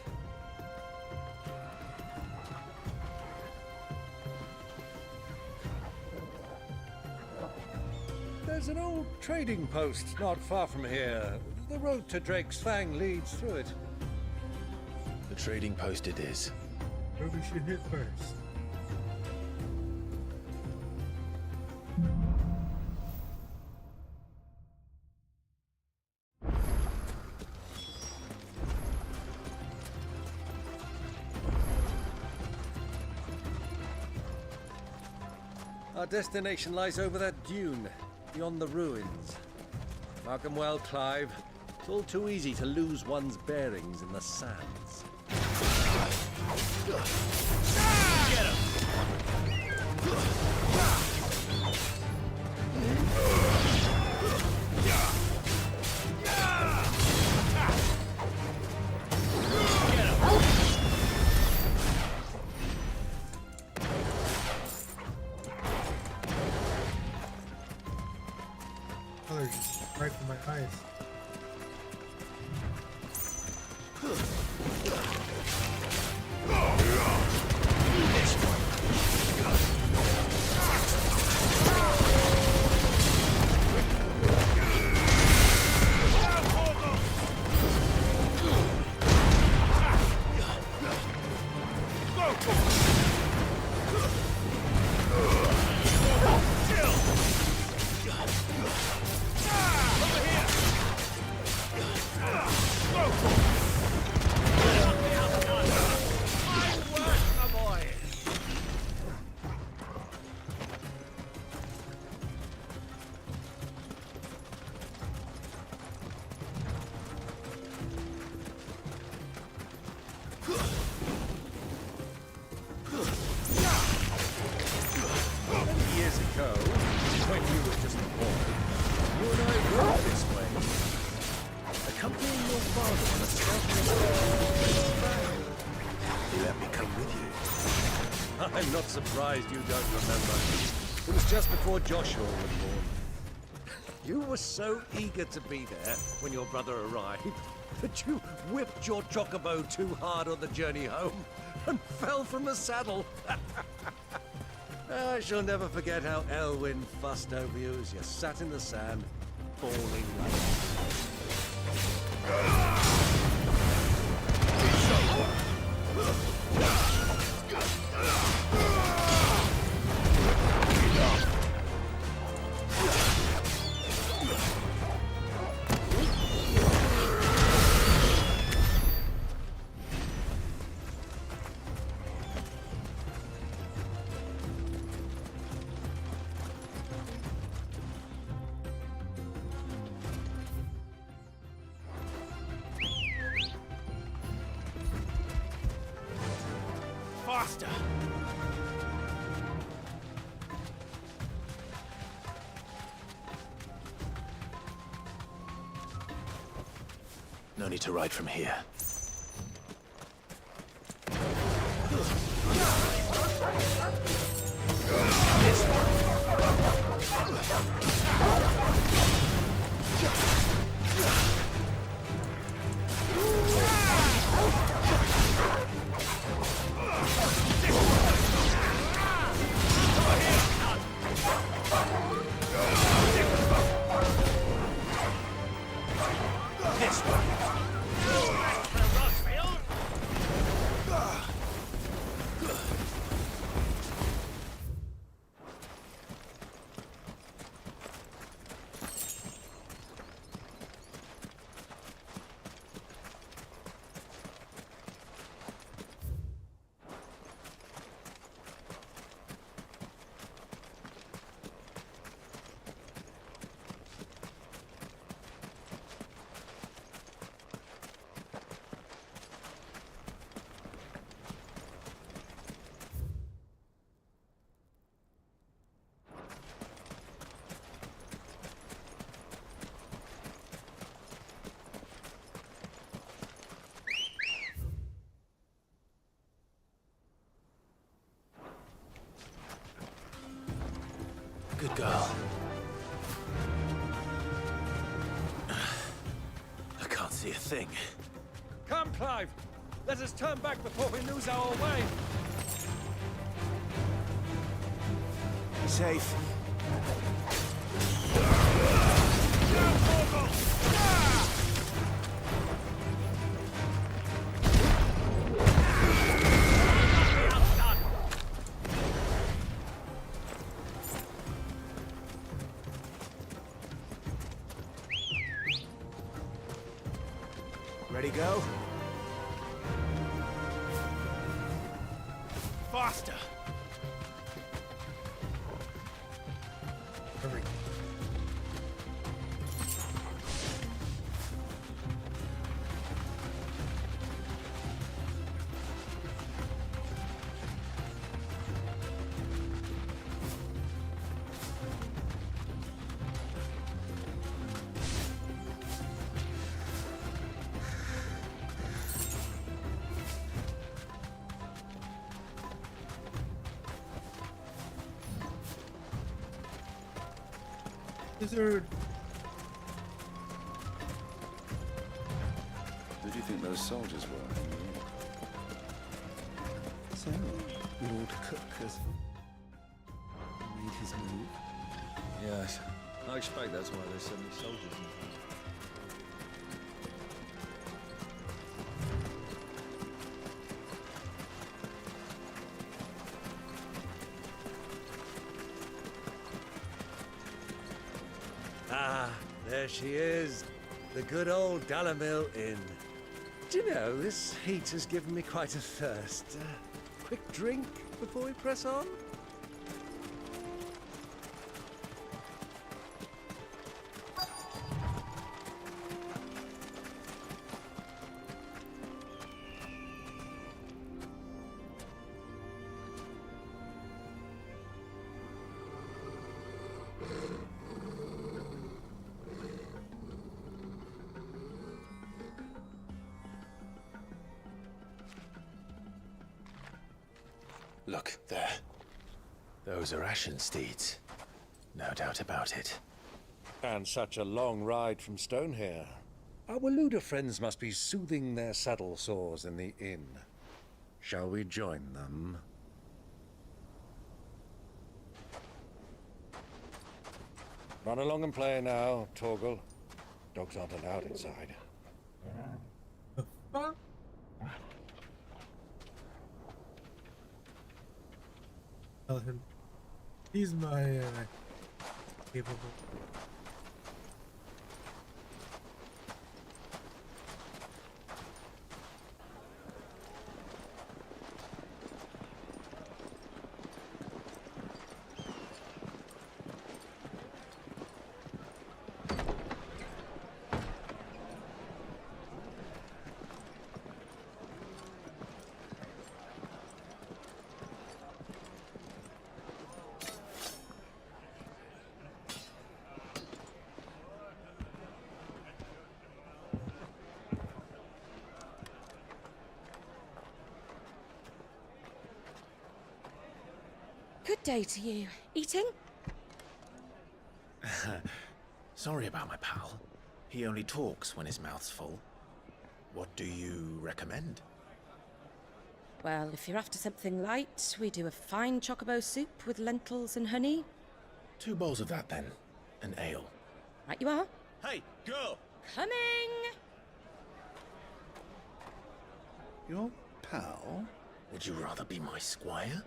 There's an old trading post not far from here. The road to Drake's Fang leads through it. The trading post it is. Where we should hit first. Our destination lies over that dune, beyond the ruins. Mark 'em well, Clive. It's all too easy to lose one's bearings in the sands. Get him! color just right from my eyes. Years ago, when you were just a boy, you and I rode this way, accompanying your father on a scouting. He let me come with you. I'm not surprised you don't remember. It was just before Joshua was born. You were so eager to be there when your brother arrived that you whipped your chocobo too hard on the journey home and fell from the saddle. I shall never forget how Elwyn fussed over you as you sat in the sand, bawling like Faster! No need to ride from here. Good girl. I can't see a thing. Come, Clive! Let us turn back before we lose our way! Be safe. Ready, go? Faster! Hurry. Lizard. you think those soldiers were? So, Lord Cook has made his move. Yes, I expect that's why there's so many soldiers in the place. Ah, there she is. The good old Dalamil Inn. Do you know, this heat has given me quite a thirst. Quick drink before we press on? Look, there. Those are Ashen steeds. No doubt about it. And such a long ride from Stonehair. Our Luda friends must be soothing their saddle sores in the inn. Shall we join them? Run along and play now, Torgal. Dogs aren't allowed inside. Tell him he's my capable. Good day to you. Eating? Sorry about my pal. He only talks when his mouth's full. What do you recommend? Well, if you're after something light, we do a fine chocobo soup with lentils and honey. 2 bowls of that, then. An ale. Right you are. Hey, girl! Coming! Your pal? Would you rather be my squire?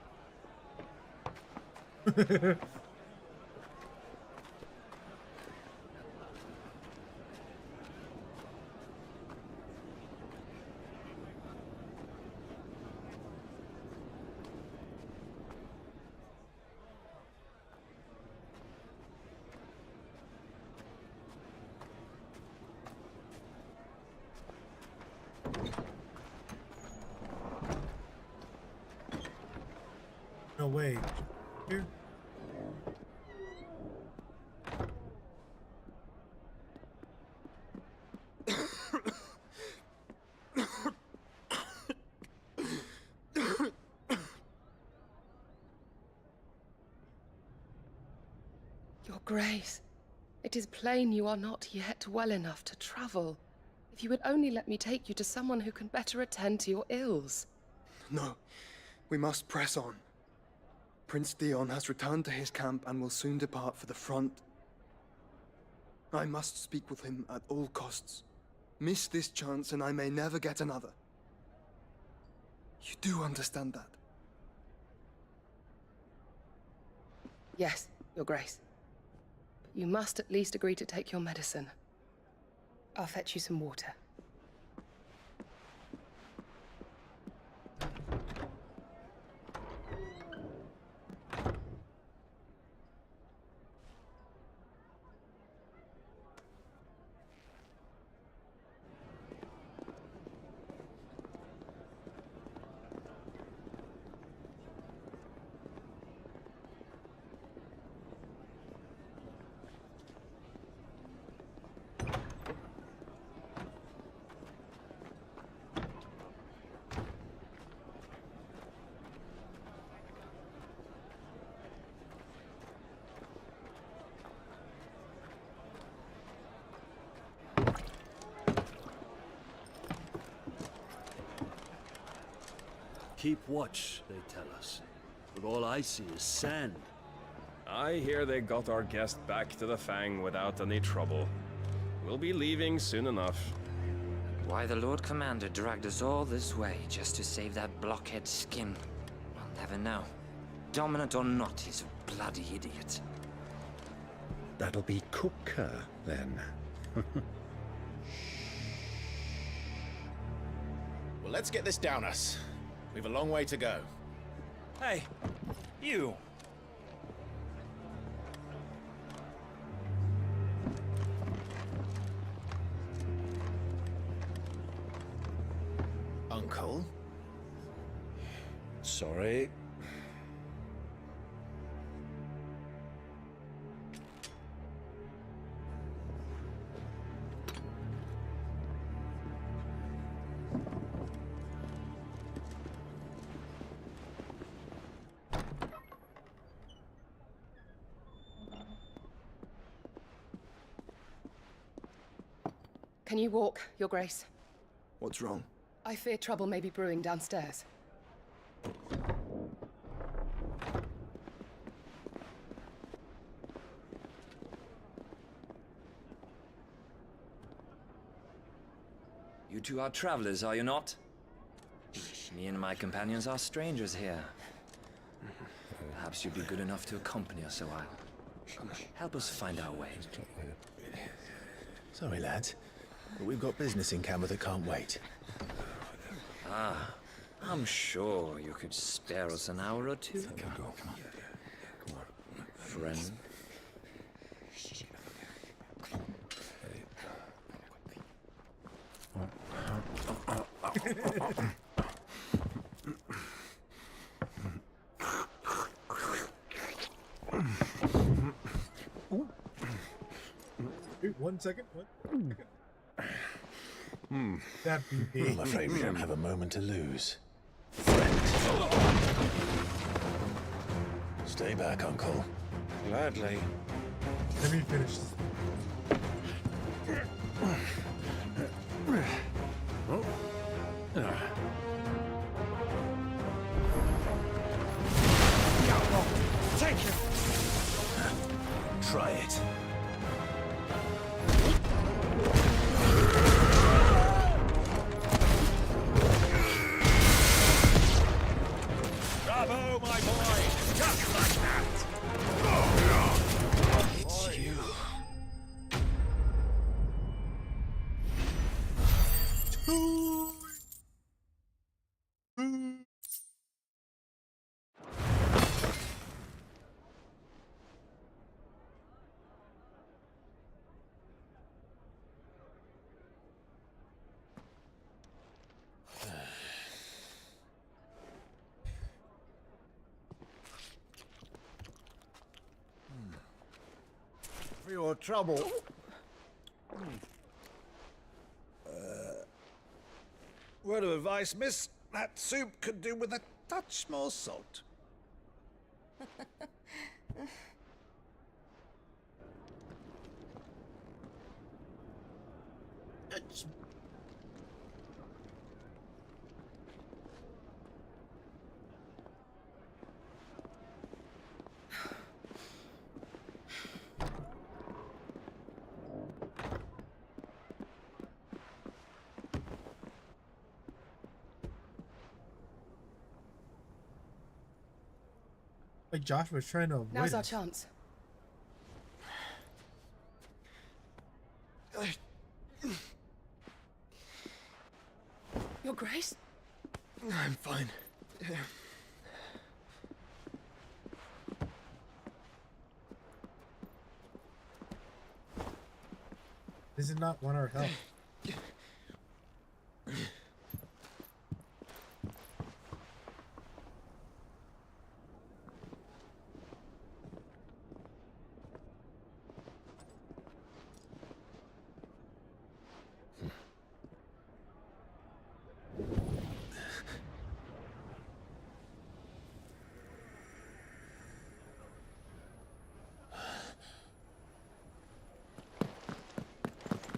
No way. Here. Your Grace, it is plain you are not yet well enough to travel. If you would only let me take you to someone who can better attend to your ills. No, we must press on. Prince Dion has returned to his camp and will soon depart for the front. I must speak with him at all costs. Miss this chance and I may never get another. You do understand that? Yes, Your Grace. But you must at least agree to take your medicine. I'll fetch you some water. keep watch, they tell us. But all I see is sand. I hear they got our guest back to the Fang without any trouble. We'll be leaving soon enough. Why the Lord Commander dragged us all this way just to save that blockhead skin, I'll never know. Dominant or not, he's a bloody idiot. That'll be Cooker, then. Well, let's get this down us. We've a long way to go. Hey, you! Uncle? Sorry. Can you walk, Your Grace? What's wrong? I fear trouble may be brewing downstairs. You two are travelers, are you not? Me and my companions are strangers here. Perhaps you'd be good enough to accompany us a while. Help us find our way. Sorry, lads, but we've got business in camera that can't wait. Ah, I'm sure you could spare us an hour or two. Come on. Friend. Wait, 1 second. What? That'd be big. I'm afraid we don't have a moment to lose. Stay back, Uncle. Gladly. Let me finish this. Take it! Try it. Bravo, my boy! Just like that! It's you. For your trouble. Word of advice, miss. That soup could do with a touch more salt. Like Josh was trying to avoid Now's our us. chance. Your Grace? I'm fine. This is not want our help.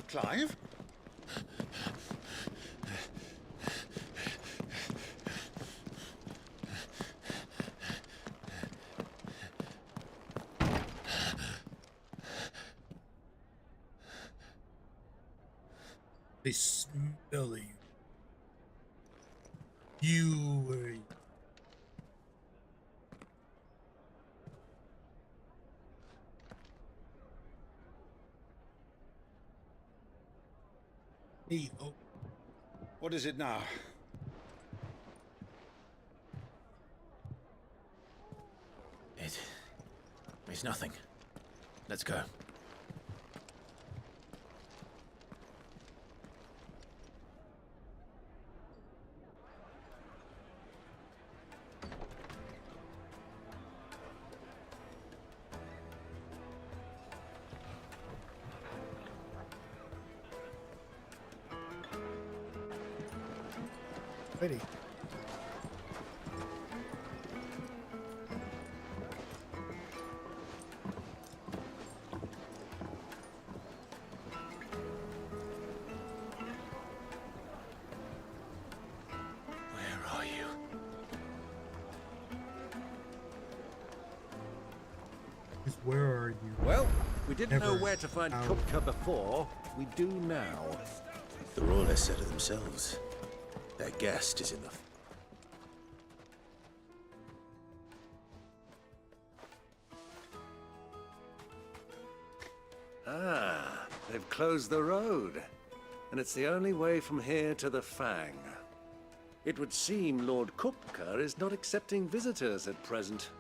Clive? They smell you. You. Hey, oh. What is it now? It's nothing. Let's go. Ready. Where are you? Just where are you? Well, we didn't know Never where to find out. Kupka before. We do now. The Royalists said it themselves. Their guest is in the... Ah, they've closed the road. And it's the only way from here to the Fang. It would seem Lord Kupka is not accepting visitors at present.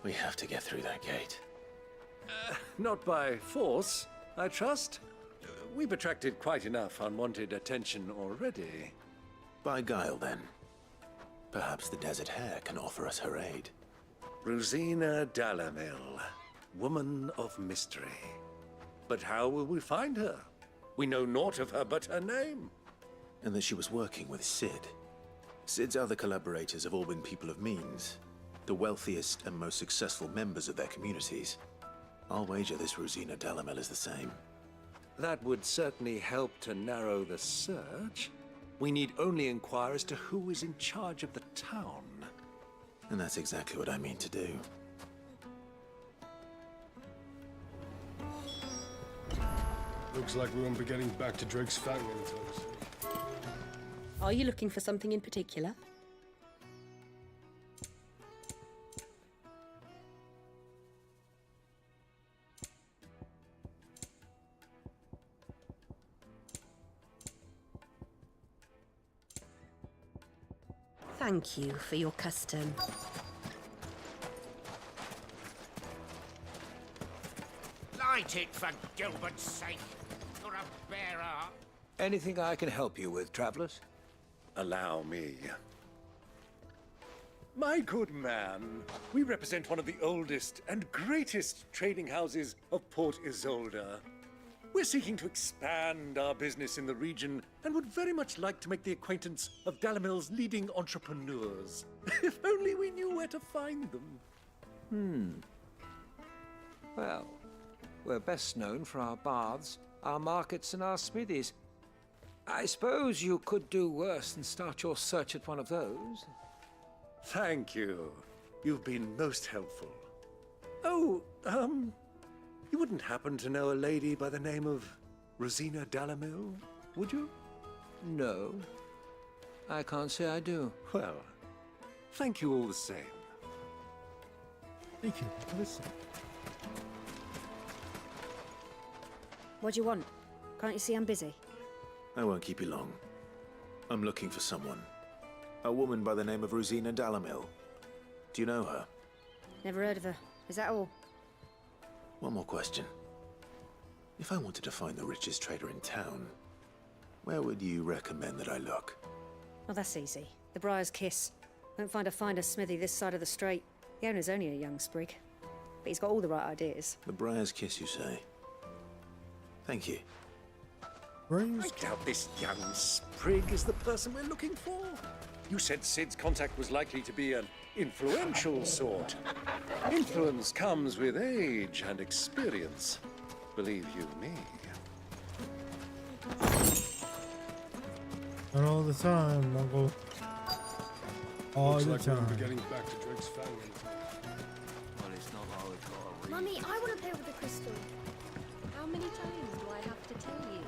We have to get through that gate. Not by force, I trust. We've attracted quite enough unwanted attention already. By guile, then. Perhaps the Desert Hare can offer us her aid. Rosina Dalamil, woman of mystery. But how will we find her? We know naught of her but her name. And that she was working with Sid. Sid's other collaborators have all been people of means, the wealthiest and most successful members of their communities. I'll wager this Rosina Dalamel is the same. That would certainly help to narrow the search. We need only inquire as to who is in charge of the town. And that's exactly what I mean to do. Looks like we won't be getting back to Drake's Fang anytime soon. Are you looking for something in particular? Thank you for your custom. Light it, for Gilbert's sake. You're a bearer. Anything I can help you with, travelers? Allow me. My good man, we represent one of the oldest and greatest trading houses of Port Isolde. We're seeking to expand our business in the region and would very much like to make the acquaintance of Dalamil's leading entrepreneurs. If only we knew where to find them. Well, we're best known for our baths, our markets, and our smithies. I suppose you could do worse than start your search at one of those. Thank you. You've been most helpful. Oh, you wouldn't happen to know a lady by the name of Rosina Dalamil, would you? No, I can't say I do. Well, thank you all the same. Thank you. Listen. What do you want? Can't you see I'm busy? I won't keep you long. I'm looking for someone. A woman by the name of Rosina Dalamil. Do you know her? Never heard of her. Is that all? One more question. If I wanted to find the richest trader in town, where would you recommend that I look? Oh, that's easy. The Briar's Kiss. Won't find a finer smithy this side of the strait. The owner's only a young sprig. But he's got all the right ideas. The Briar's Kiss, you say? Thank you. I doubt this young sprig is the person we're looking for. You said Sid's contact was likely to be an influential sort. Influence comes with age and experience. Believe you me. Not all the time, Uncle. All Looks the like we won't time. be getting back to Drake's Fang anytime soon. Well, it's not all it's got to read. Mummy, I want to play with the crystal. How many times do I have to tell you?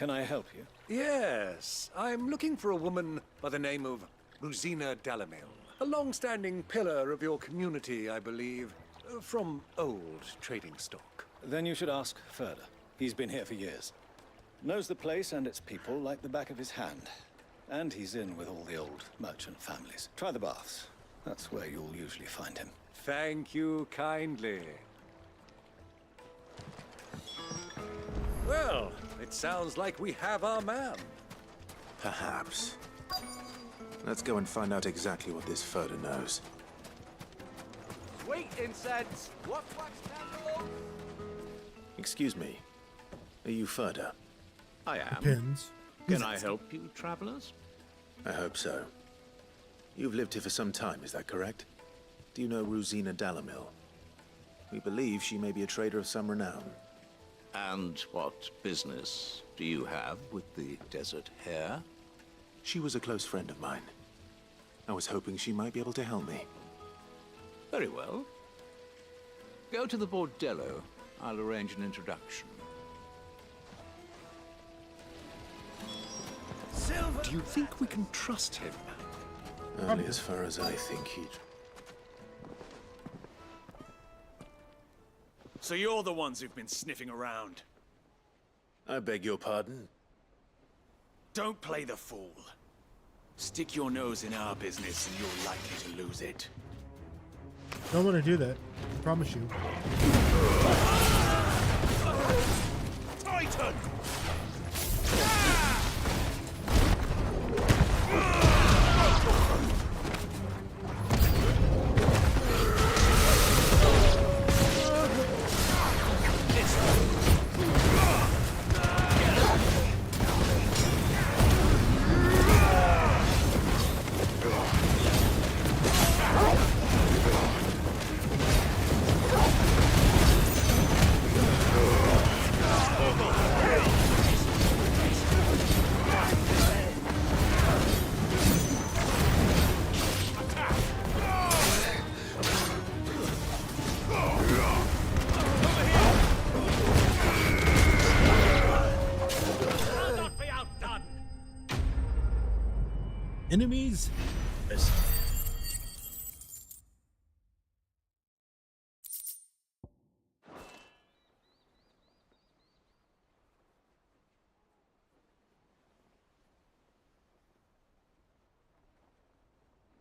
Can I help you? Yes, I'm looking for a woman by the name of Rosina Dalamil. A long-standing pillar of your community, I believe, from old trading stock. Then you should ask Ferda. He's been here for years. Knows the place and its people like the back of his hand. And he's in with all the old merchant families. Try the baths. That's where you'll usually find him. Thank you kindly. Well, it sounds like we have our man. Perhaps. Let's go and find out exactly what this Ferda knows. Sweet incense! What wax candle? Excuse me. Are you Ferda? I am. Depends. Can I help you, travelers? I hope so. You've lived here for some time, is that correct? Do you know Rosina Dalamil? We believe she may be a trader of some renown. And what business do you have with the desert hare? She was a close friend of mine. I was hoping she might be able to help me. Very well. Go to the bordello. I'll arrange an introduction. Do you think we can trust him? Only as far as I think he'd... So you're the ones who've been sniffing around? I beg your pardon? Don't play the fool. Stick your nose in our business and you're likely to lose it. Don't want to do that. I promise you. Titan! Enemies?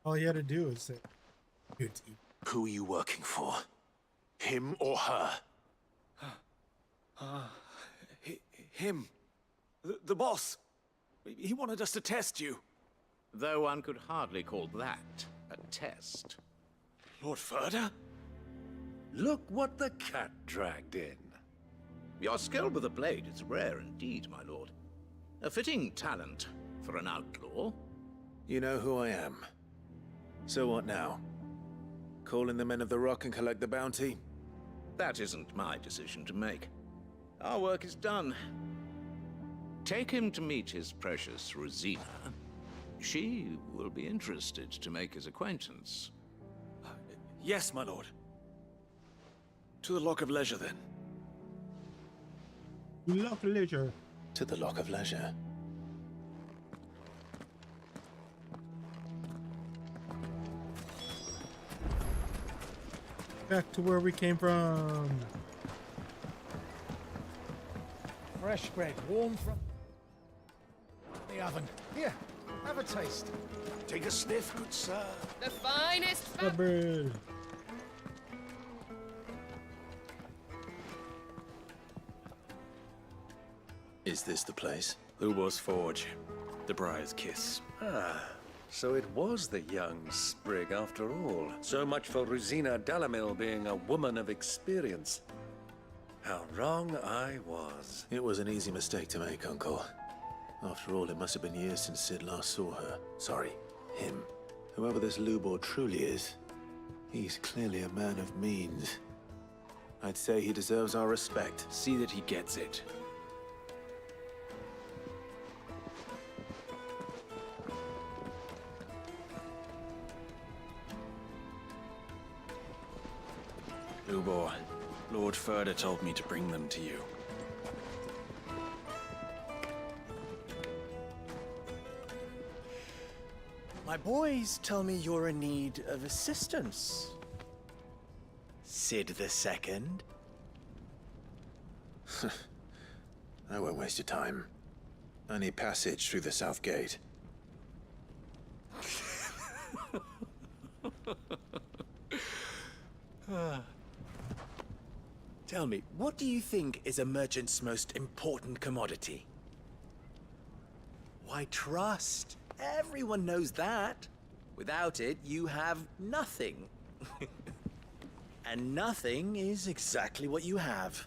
All you had to do is say, who are you working for? Him or her? Him. The boss. He wanted us to test you. Though one could hardly call that a test. Lord Ferda? Look what the cat dragged in. Your skill with the blade is rare indeed, my lord. A fitting talent for an outlaw. You know who I am. So what now? Call in the Men of the Rock and collect the bounty? That isn't my decision to make. Our work is done. Take him to meet his precious Rosina. She will be interested to make his acquaintance. Yes, my lord. To the Lock of Leisure, then. Lock of Leisure. To the Lock of Leisure. Back to where we came from. Fresh bread, warm from the oven. Here, have a taste. Take a sniff, good sir. The finest The bread. Is this the place? Ubor's Forge. The Briar's Kiss. Ah, so it was the young sprig after all. So much for Rosina Dalamil being a woman of experience. How wrong I was. It was an easy mistake to make, Uncle. After all, it must have been years since Sid last saw her. Sorry, him. Whoever this Lubor truly is, he's clearly a man of means. I'd say he deserves our respect. See that he gets it. Lubor, Lord Ferda told me to bring them to you. My boys tell me you're in need of assistance. Sid the Second. I won't waste your time. I need passage through the south gate. Tell me, what do you think is a merchant's most important commodity? Why, trust. Everyone knows that. Without it, you have nothing. And nothing is exactly what you have.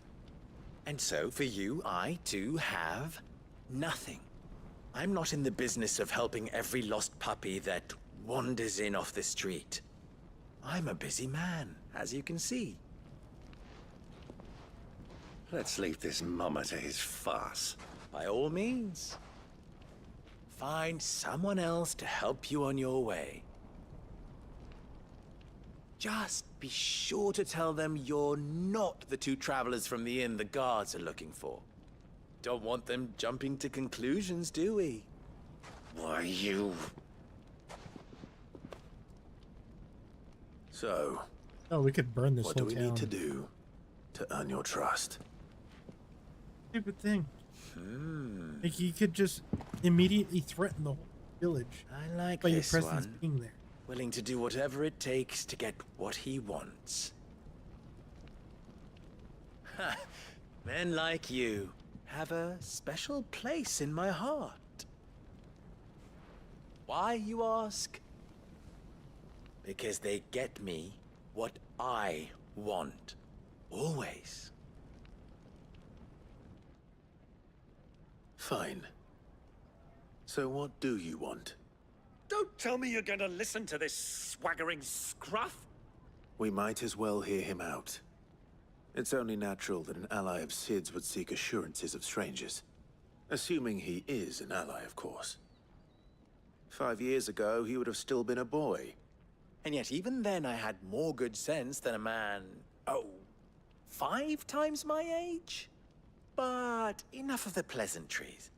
And so, for you, I, too, have nothing. I'm not in the business of helping every lost puppy that wanders in off the street. I'm a busy man, as you can see. Let's leave this mummer to his farce. By all means. Find someone else to help you on your way. Just be sure to tell them you're not the two travelers from the inn the guards are looking for. Don't want them jumping to conclusions, do we? Why, you... So, Oh, we could burn this what whole do we town. need to do to earn your trust? Stupid thing. Like, you could just immediately threaten the whole village. I like by your this presence one. being there. Willing to do whatever it takes to get what he wants. Ha! Men like you have a special place in my heart. Why, you ask? Because they get me what I want. Always. Fine. So what do you want? Don't tell me you're gonna listen to this swaggering scruff! We might as well hear him out. It's only natural that an ally of Sid's would seek assurances of strangers. Assuming he is an ally, of course. 5 years ago, he would have still been a boy. And yet even then I had more good sense than a man, 5 times my age? But enough of the pleasantries.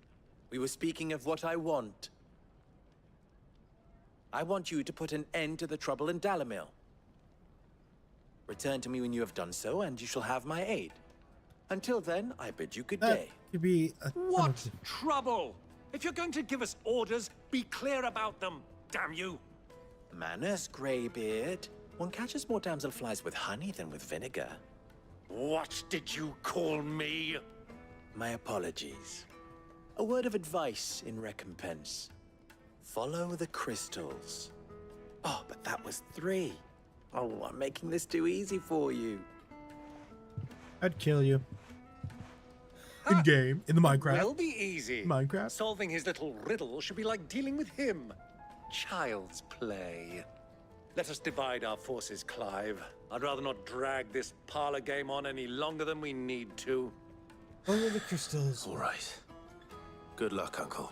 We were speaking of what I want. I want you to put an end to the trouble in Dalamil. Return to me when you have done so, and you shall have my aid. Until then, I bid you good day. Could be a What trouble? If you're going to give us orders, be clear about them, damn you! Manners, Greybeard. One catches more damselflies with honey than with vinegar. What did you call me? My apologies. A word of advice in recompense. Follow the crystals. Oh, but that was 3. Oh, I'm making this too easy for you. I'd kill you. In game, in the Minecraft. Will be easy. Minecraft. Solving his little riddle should be like dealing with him. Child's play. Let us divide our forces, Clive. I'd rather not drag this parlor game on any longer than we need to. Follow the crystals. All right. Good luck, Uncle.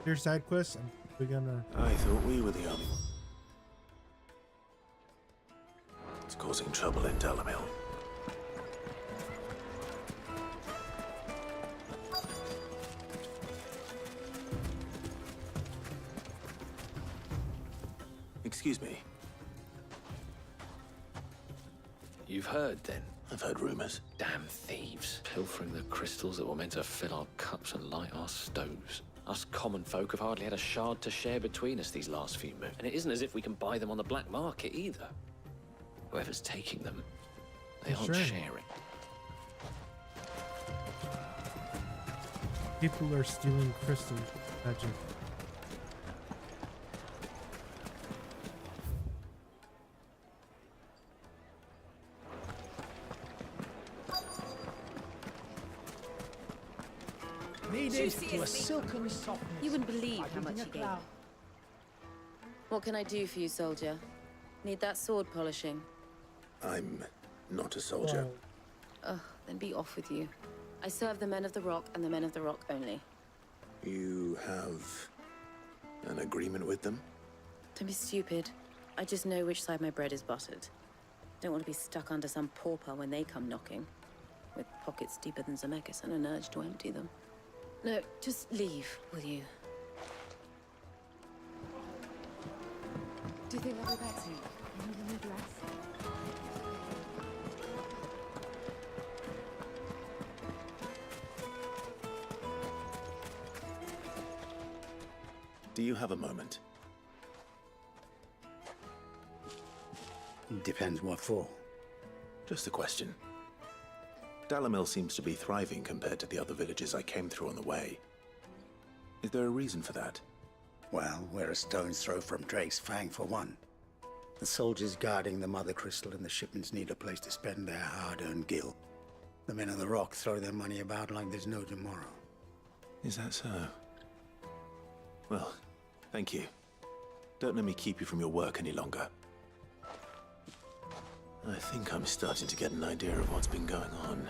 Your side quests, we're gonna... I thought we were the only one. It's causing trouble in Dalamil. Excuse me. You've heard, then? I've heard rumors. Damn thieves. Pilfering the crystals that were meant to fill our cups and light our stoves. Us common folk have hardly had a shard to share between us these last few moons. And it isn't as if we can buy them on the black market, either. Whoever's taking them, they aren't sharing. People are stealing crystals. Magic. Needed to a silken softness. You wouldn't believe how much he gave. What can I do for you, soldier? Need that sword polishing? I'm not a soldier. Ugh, then be off with you. I serve the men of the Rock and the men of the Rock only. You have an agreement with them? Don't be stupid. I just know which side my bread is buttered. Don't want to be stuck under some pauper when they come knocking. With pockets deeper than Zemeckis and an urge to empty them. No, just leave, will you? Do you think they'll be back soon? You need a new dress? Do you have a moment? Depends what for. Just a question. Dalamil seems to be thriving compared to the other villages I came through on the way. Is there a reason for that? Well, we're a stone's throw from Drake's Fang, for one. The soldiers guarding the Mother Crystal and the shipments need a place to spend their hard-earned gil. The men of the Rock throw their money about like there's no tomorrow. Is that so? Well, thank you. Don't let me keep you from your work any longer. I think I'm starting to get an idea of what's been going on.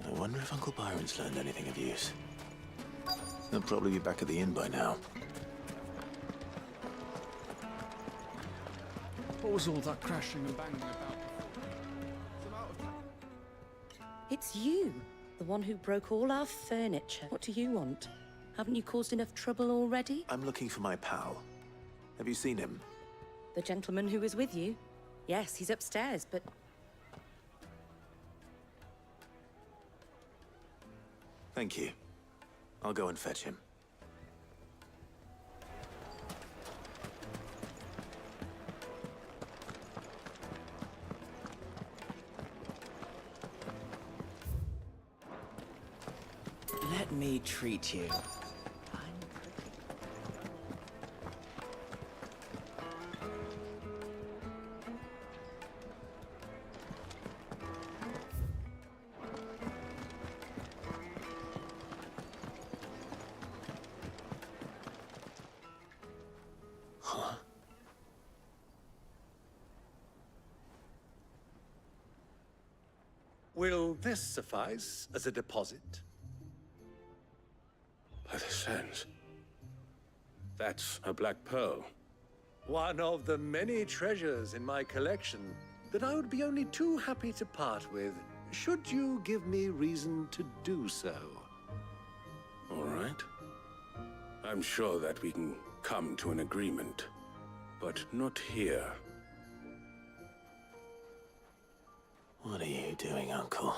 I wonder if Uncle Byron's learned anything of use. He'll probably be back at the inn by now. What was all that crashing and banging about? It's you, the one who broke all our furniture. What do you want? Haven't you caused enough trouble already? I'm looking for my pal. Have you seen him? The gentleman who was with you? Yes, he's upstairs, but... Thank you. I'll go and fetch him. Let me treat you. Will this suffice as a deposit? By the sands. That's a black pearl. One of the many treasures in my collection that I would be only too happy to part with, should you give me reason to do so. All right. I'm sure that we can come to an agreement, but not here. What are you doing, Uncle?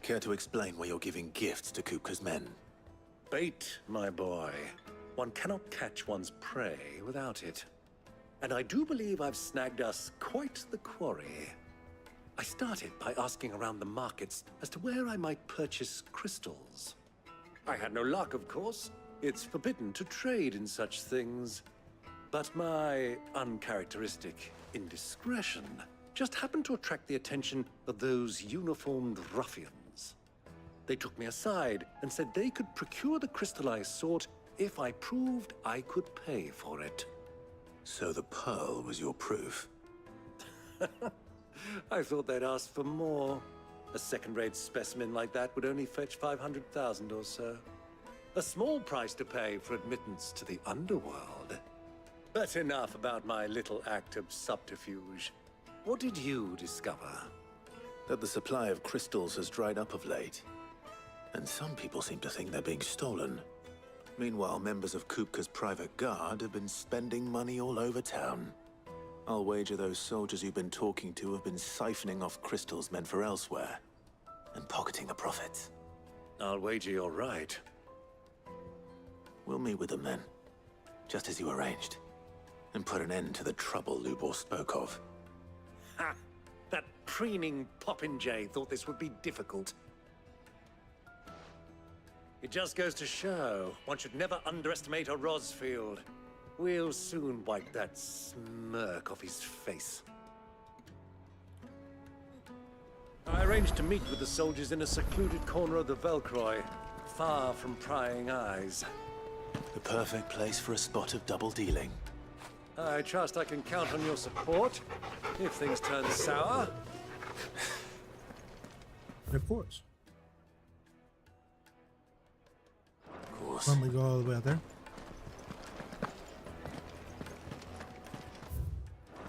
Care to explain why you're giving gifts to Kupka's men? Bait, my boy. One cannot catch one's prey without it. And I do believe I've snagged us quite the quarry. I started by asking around the markets as to where I might purchase crystals. I had no luck, of course. It's forbidden to trade in such things. But my uncharacteristic indiscretion just happened to attract the attention of those uniformed ruffians. They took me aside and said they could procure the crystal I sought if I proved I could pay for it. So the pearl was your proof? I thought they'd ask for more. A second-rate specimen like that would only fetch 500,000 or so. A small price to pay for admittance to the underworld. But enough about my little act of subterfuge. What did you discover? That the supply of crystals has dried up of late. And some people seem to think they're being stolen. Meanwhile, members of Kupka's private guard have been spending money all over town. I'll wager those soldiers you've been talking to have been siphoning off crystals meant for elsewhere, and pocketing the profits. I'll wager you're right. We'll meet with them then, just as you arranged, and put an end to the trouble Lubor spoke of. Ha! That preening popinjay thought this would be difficult. It just goes to show, one should never underestimate a Rosfield. We'll soon wipe that smirk off his face. I arranged to meet with the soldiers in a secluded corner of the Velcroy, far from prying eyes. The perfect place for a spot of double dealing. I trust I can count on your support, if things turn sour. Of course. Of course. Why don't we go all the way out there?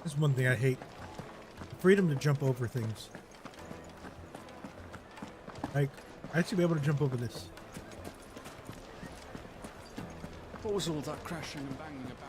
That's one thing I hate. Freedom to jump over things. Like, I should be able to jump over this. What was all that crashing and banging about?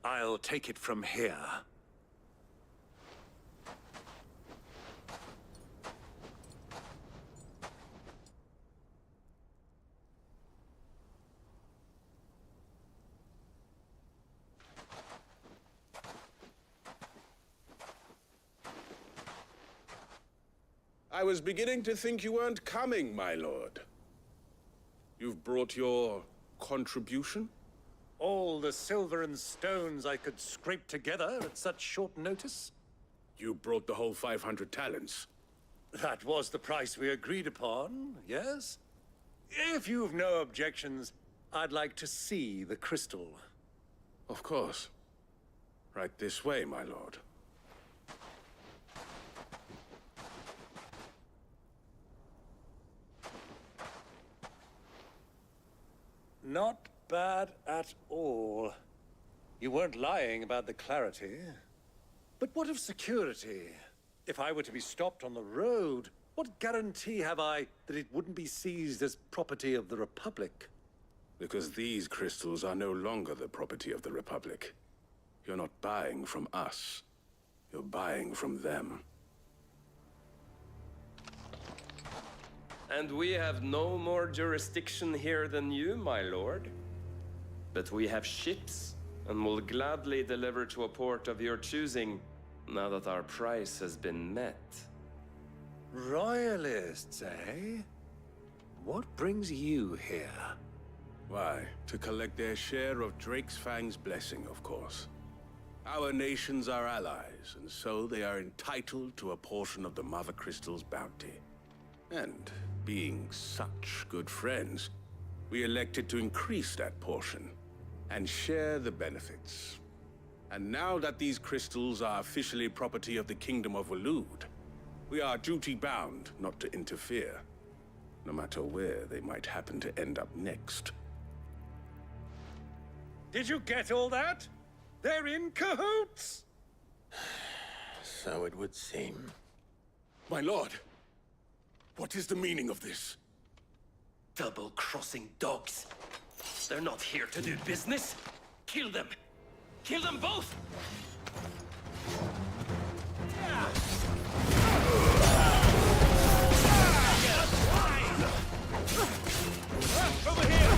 I'll take it from here. I was beginning to think you weren't coming, my lord. You've brought your contribution? All the silver and stones I could scrape together at such short notice? You brought the whole 500 talents. That was the price we agreed upon, yes? If you've no objections, I'd like to see the crystal. Of course. Right this way, my lord. Not bad at all. You weren't lying about the clarity. But what of security? If I were to be stopped on the road, what guarantee have I that it wouldn't be seized as property of the Republic? Because these crystals are no longer the property of the Republic. You're not buying from us. You're buying from them. And we have no more jurisdiction here than you, my lord. But we have ships, and will gladly deliver to a port of your choosing, now that our price has been met. Royalists, eh? What brings you here? Why, to collect their share of Drake's Fang's blessing, of course. Our nations are allies, and so they are entitled to a portion of the Mother Crystal's bounty. And, being such good friends, we elected to increase that portion and share the benefits. And now that these crystals are officially property of the Kingdom of Waloed, we are duty-bound not to interfere, no matter where they might happen to end up next. Did you get all that? They're in cahoots! So it would seem. My lord, what is the meaning of this? Double-crossing dogs. They're not here to do business. Kill them. Kill them both! Over here!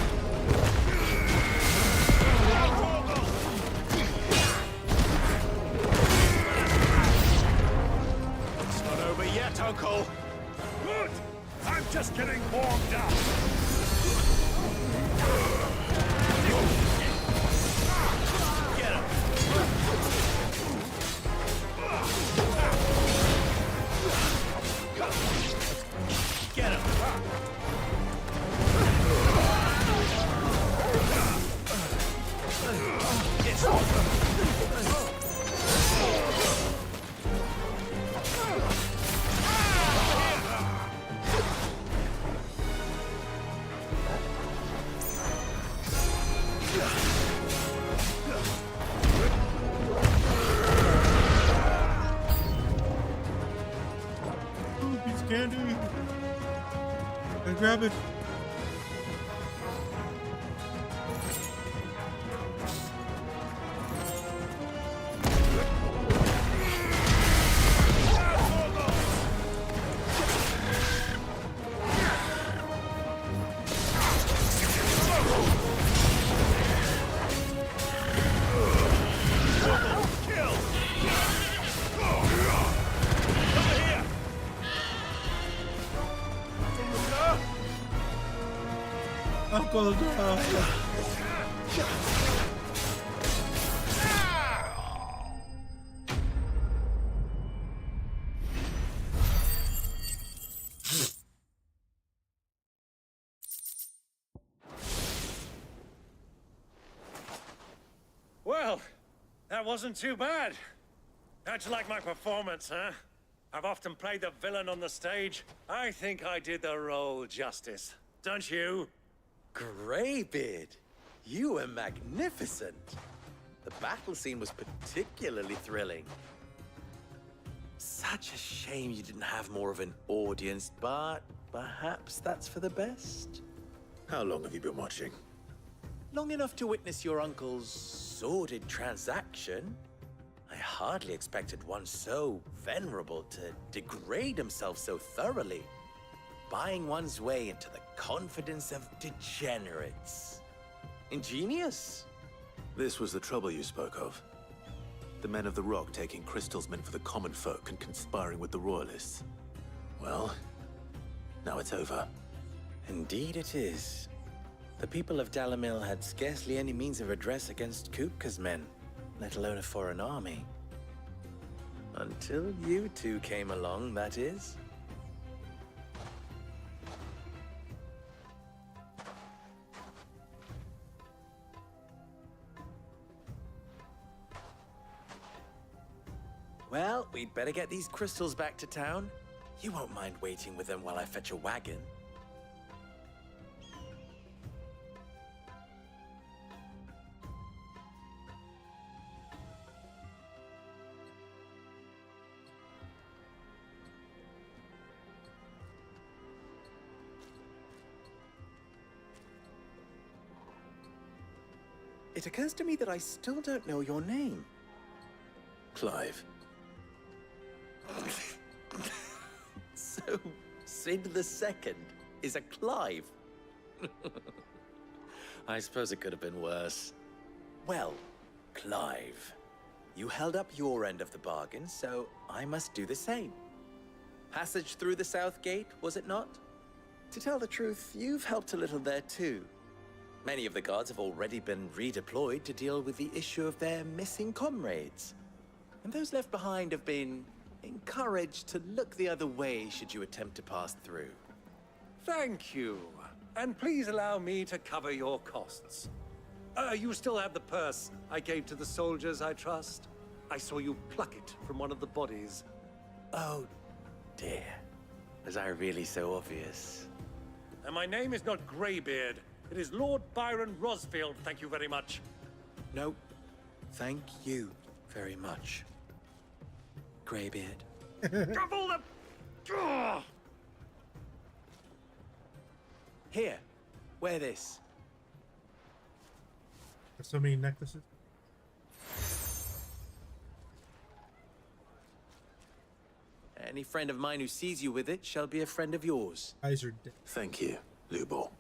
It's not over yet, Uncle. Good. I'm just getting warmed up. candy. I grab it. Uncle Well, that wasn't too bad. How'd you like my performance, huh? I've often played the villain on the stage. I think I did the role justice. Don't you? Greybeard, you were magnificent. The battle scene was particularly thrilling. Such a shame you didn't have more of an audience, but perhaps that's for the best. How long have you been watching? Long enough to witness your uncle's sordid transaction. I hardly expected one so venerable to degrade himself so thoroughly. Buying one's way into the confidence of degenerates. Ingenious. This was the trouble you spoke of. The men of the Rock taking crystals meant for the common folk and conspiring with the Royalists. Well, now it's over. Indeed it is. The people of Dalamil had scarcely any means of redress against Kupka's men, let alone a foreign army. Until you two came along, that is. Well, we'd better get these crystals back to town. You won't mind waiting with them while I fetch a wagon. It occurs to me that I still don't know your name. Clive. So, Sid the Second is a Clive. I suppose it could have been worse. Well, Clive, you held up your end of the bargain, so I must do the same. Passage through the South Gate, was it not? To tell the truth, you've helped a little there too. Many of the guards have already been redeployed to deal with the issue of their missing comrades. And those left behind have been encouraged to look the other way should you attempt to pass through. Thank you. And please allow me to cover your costs. You still have the purse I gave to the soldiers, I trust? I saw you pluck it from one of the bodies. Oh, dear. Was I really so obvious? And my name is not Greybeard. It is Lord Byron Rosfield, thank you very much. No, thank you very much, Greybeard. Double the... Here, wear this. There's so many necklaces. Any friend of mine who sees you with it shall be a friend of yours. Eyes are dead. Thank you, Lubor.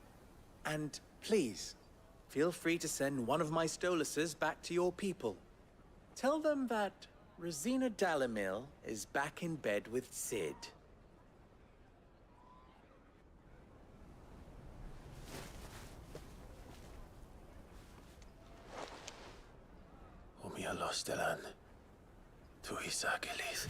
And please, feel free to send one of my Stoluses back to your people. Tell them that Rosina Dalamil is back in bed with Sid. Umia Lostelan. Tuisa Gilis.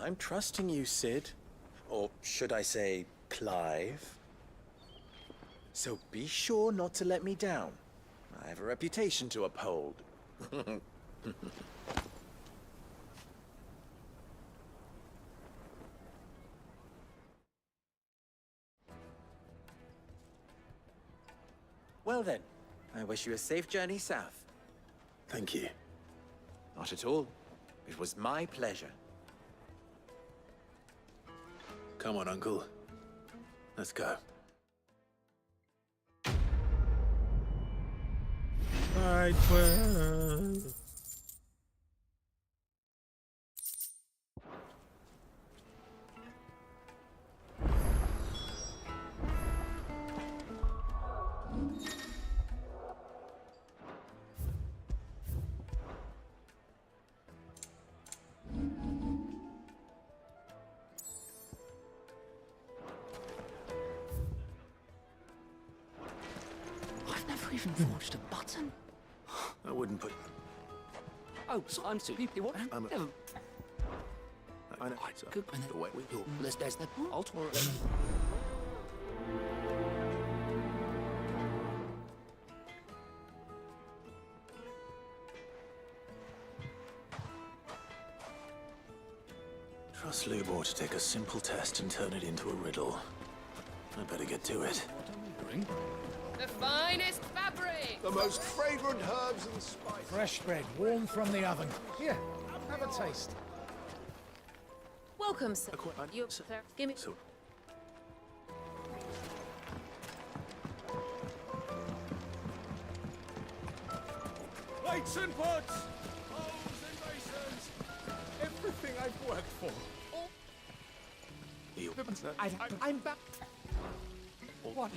I'm trusting you, Sid. Or should I say, Clive? So be sure not to let me down. I have a reputation to uphold. Well then, I wish you a safe journey south. Thank you. Not at all. It was my pleasure. Come on, Uncle. Let's go. Side quest. I've never even forged a button. I wouldn't put... Oh, so I'm too. What? I'm a... Never. I know. So, Good. the way we do. There's the altar. Trust Lubor to take a simple test and turn it into a riddle. I better get to it. The finest fabric! The most fragrant herbs and spices. Fresh bread, warm from the oven. Here, have a taste. Welcome, sir. You, sir. Give me. So, Plates and pots, bowls and basins, everything I've worked for. you... I'm back. What?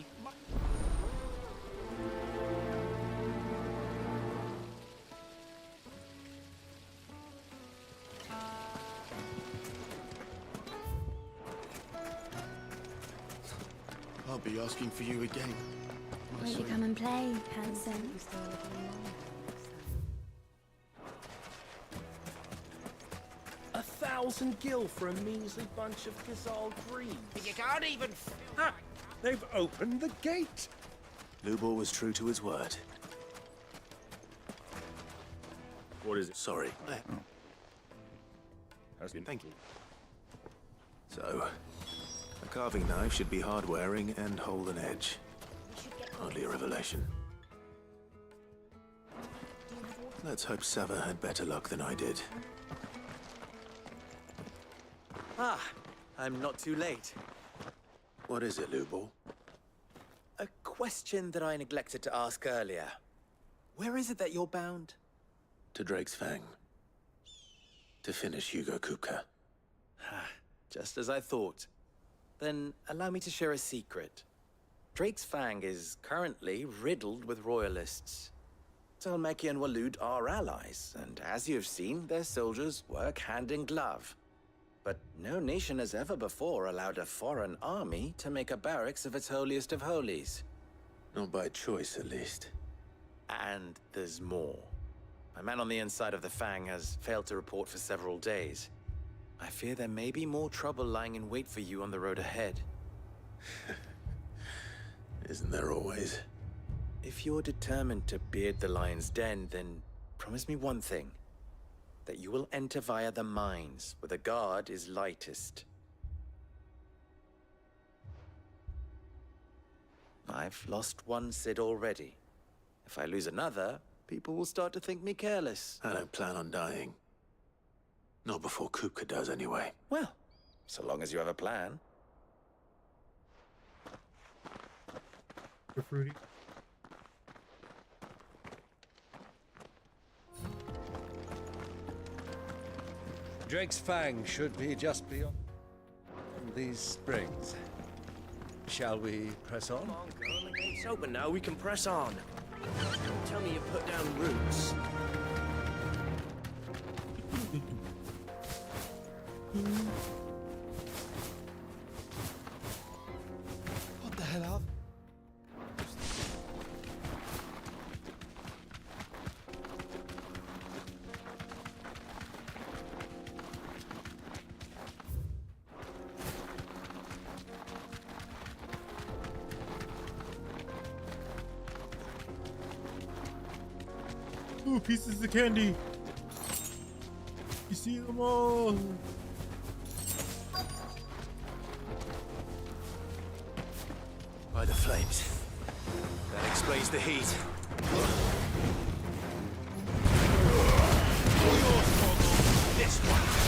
I'll be asking for you again. Won't you come and play, handsome? 1,000 gil for a measly bunch of Gazal greens. You can't even... Ah, they've opened the gate. Lubor was true to his word. What is it? Sorry. Thank you. So, a carving knife should be hard-wearing and hold an edge. Hardly a revelation. Let's hope Sava had better luck than I did. Ah, I'm not too late. What is it, Lubor? A question that I neglected to ask earlier. Where is it that you're bound? To Drake's Fang. To finish Hugo Kupka. Just as I thought. Then allow me to share a secret. Drake's Fang is currently riddled with royalists. Talmeki and Walud are allies, and as you've seen, their soldiers work hand in glove. But no nation has ever before allowed a foreign army to make a barracks of its holiest of holies. Not by choice, at least. And there's more. A man on the inside of the Fang has failed to report for several days. I fear there may be more trouble lying in wait for you on the road ahead. Isn't there always? If you're determined to beard the lion's den, then promise me one thing. That you will enter via the mines, where the guard is lightest. I've lost one Cid already. If I lose another, people will start to think me careless. I don't plan on dying. Not before Kupka does, anyway. Well, so long as you have a plan. Fruity. Drake's Fang should be just beyond these springs. Shall we press on? Come on, girl, the gate's open now. We can press on. Don't tell me you put down roots. What the hell are... Ooh, pieces of candy. You see them all. By the flames. That explains raise the heat. This one.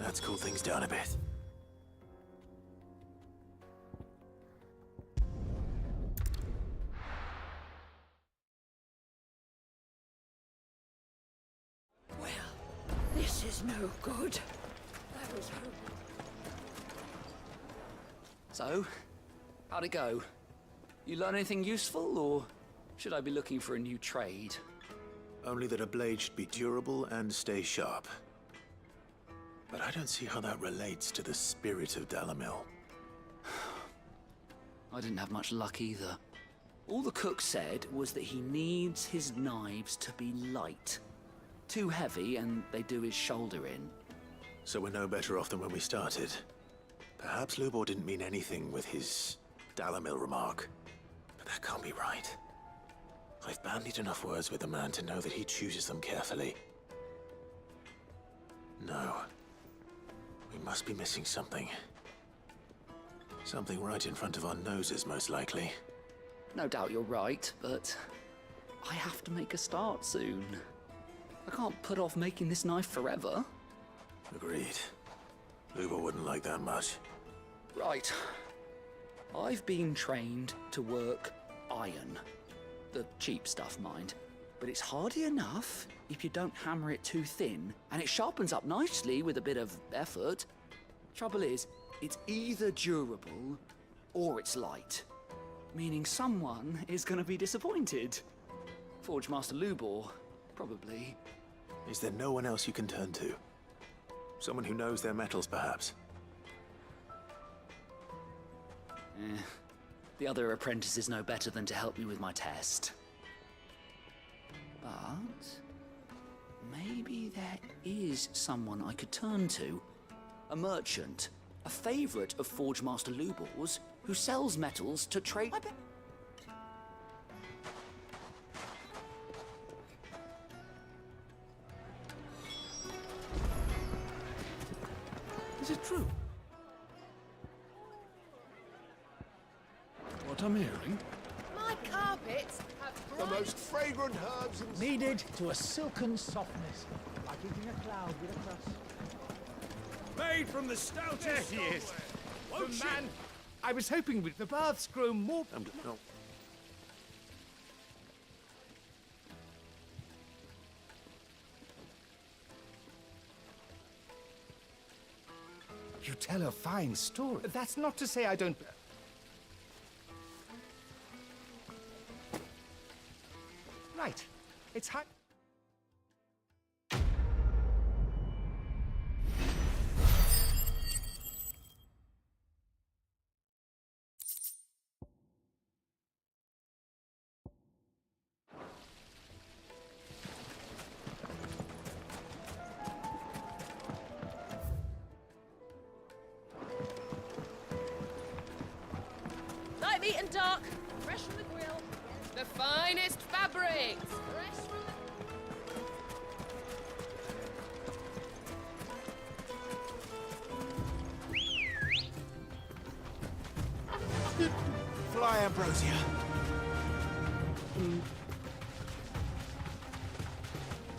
Let's cool things down a bit. Well, this is no good. I was hoping. So, how'd it go? You learn anything useful, or should I be looking for a new trade? Only that a blade should be durable and stay sharp. But I don't see how that relates to the spirit of Dalamil. I didn't have much luck either. All the cook said was that he needs his knives to be light. Too heavy and they do his shoulder in. So we're no better off than when we started. Perhaps Lubor didn't mean anything with his Dalamil remark. But that can't be right. I've bandied enough words with the man to know that he chooses them carefully. No. We must be missing something. Something right in front of our noses, most likely. No doubt you're right, but I have to make a start soon. I can't put off making this knife forever. Agreed. Lubor wouldn't like that much. Right. I've been trained to work iron. The cheap stuff, mind. But it's hardy enough if you don't hammer it too thin, and it sharpens up nicely with a bit of effort. Trouble is, it's either durable or it's light, meaning someone is going to be disappointed. Forge Master Lubor, probably. Is there no one else you can turn to? Someone who knows their metals, perhaps? The other apprentices know better than to help me with my test. But maybe there is someone I could turn to. A merchant, a favorite of Forge Master Lubor's, who sells metals to trade. Is it true? What I'm hearing? My carpets have The most fragrant herbs and... Kneaded to a silken softness, like eating a cloud with a crust. Made from the stoutest... There he is. Won't The you? man... I was hoping with the baths grow more... No. You tell a fine story. That's not to say I don't... Right. It's hot. Light meat and dark, fresh from the grill. The finest fabrics. Fresh from Fly, Ambrosia.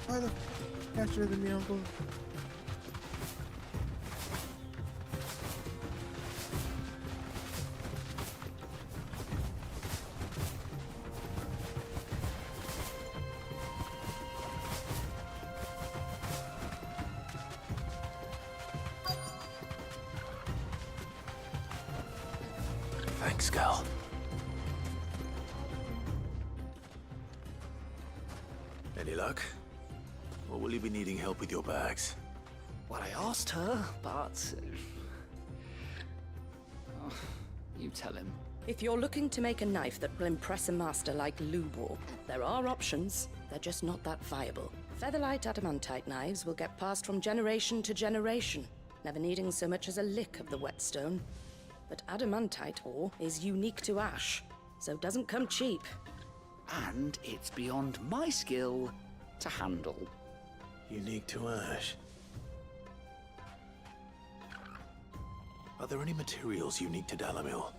Why the faster than me, Uncle? Thanks, Gal. Any luck? Or will you be needing help with your bags? Well, I asked her, but... Oh, you tell him. If you're looking to make a knife that will impress a master like Lubor, there are options. They're just not that viable. Featherlight adamantite knives will get passed from generation to generation, never needing so much as a lick of the whetstone. But adamantite ore is unique to ash, so it doesn't come cheap. And it's beyond my skill to handle. Unique to ash. Are there any materials unique to Dalamil?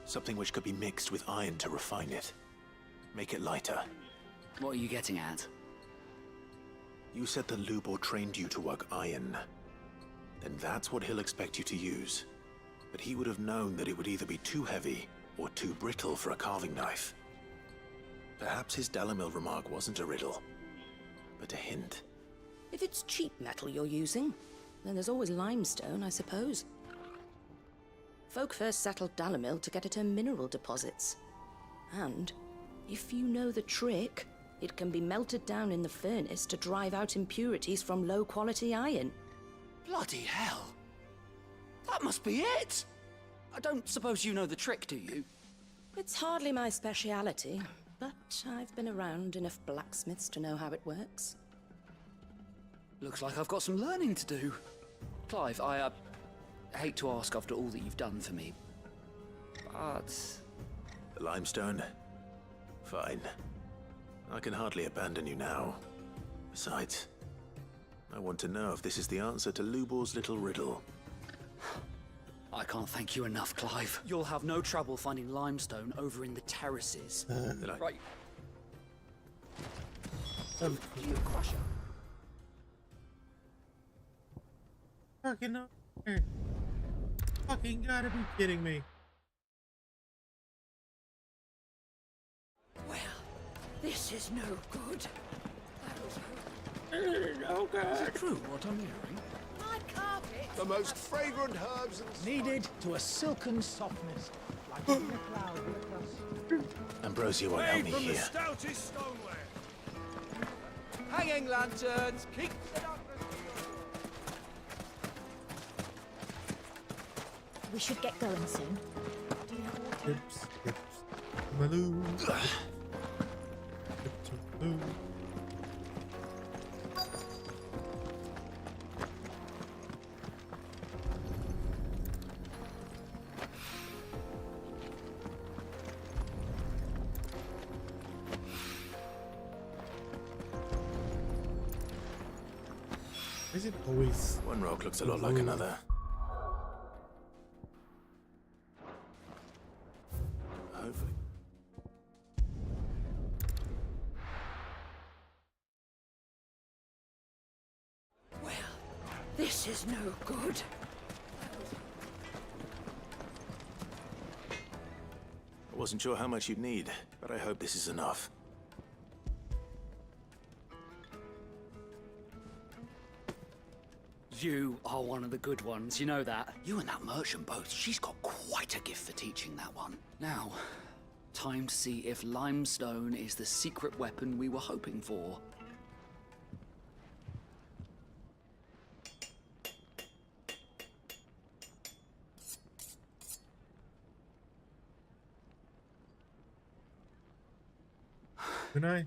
Something which could be mixed with iron to refine it. Make it lighter. What are you getting at? You said that Lubor trained you to work iron. Then that's what he'll expect you to use. But he would have known that it would either be too heavy or too brittle for a carving knife. Perhaps his Dalamil remark wasn't a riddle, but a hint. If it's cheap metal you're using, then there's always limestone, I suppose. Folk first settled Dalamil to get at her mineral deposits. And, if you know the trick, it can be melted down in the furnace to drive out impurities from low-quality iron. Bloody hell! That must be it! I don't suppose you know the trick, do you? It's hardly my speciality, but I've been around enough blacksmiths to know how it works. Looks like I've got some learning to do. Clive, I hate to ask after all that you've done for me, but... The limestone? Fine. I can hardly abandon you now. Besides, I want to know if this is the answer to Lubor's little riddle. I can't thank you enough, Clive. You'll have no trouble finding limestone over in the terraces. Right. You crush it. Fucking no. Fucking gotta be kidding me. Well, this is no good. No good. Is it true what I'm hearing? My carpet. The most fragrant herbs and Needed to a silken softness, like a cloud with us. Ambrosia won't help me from the here. stoutest stoneware. Hanging lanterns, keep the darkness. We should get going soon. Do you have water? Hips, hips, Maloo. Hips, Maloo. Is it always one rock looks a lot like another? Hopefully. Well, this is no good. I wasn't sure how much you'd need, but I hope this is enough. You are one of the good ones, you know that. You and that merchant both, she's got quite a gift for teaching that one. Now, Time to see if limestone is the secret weapon we were hoping for. Good night.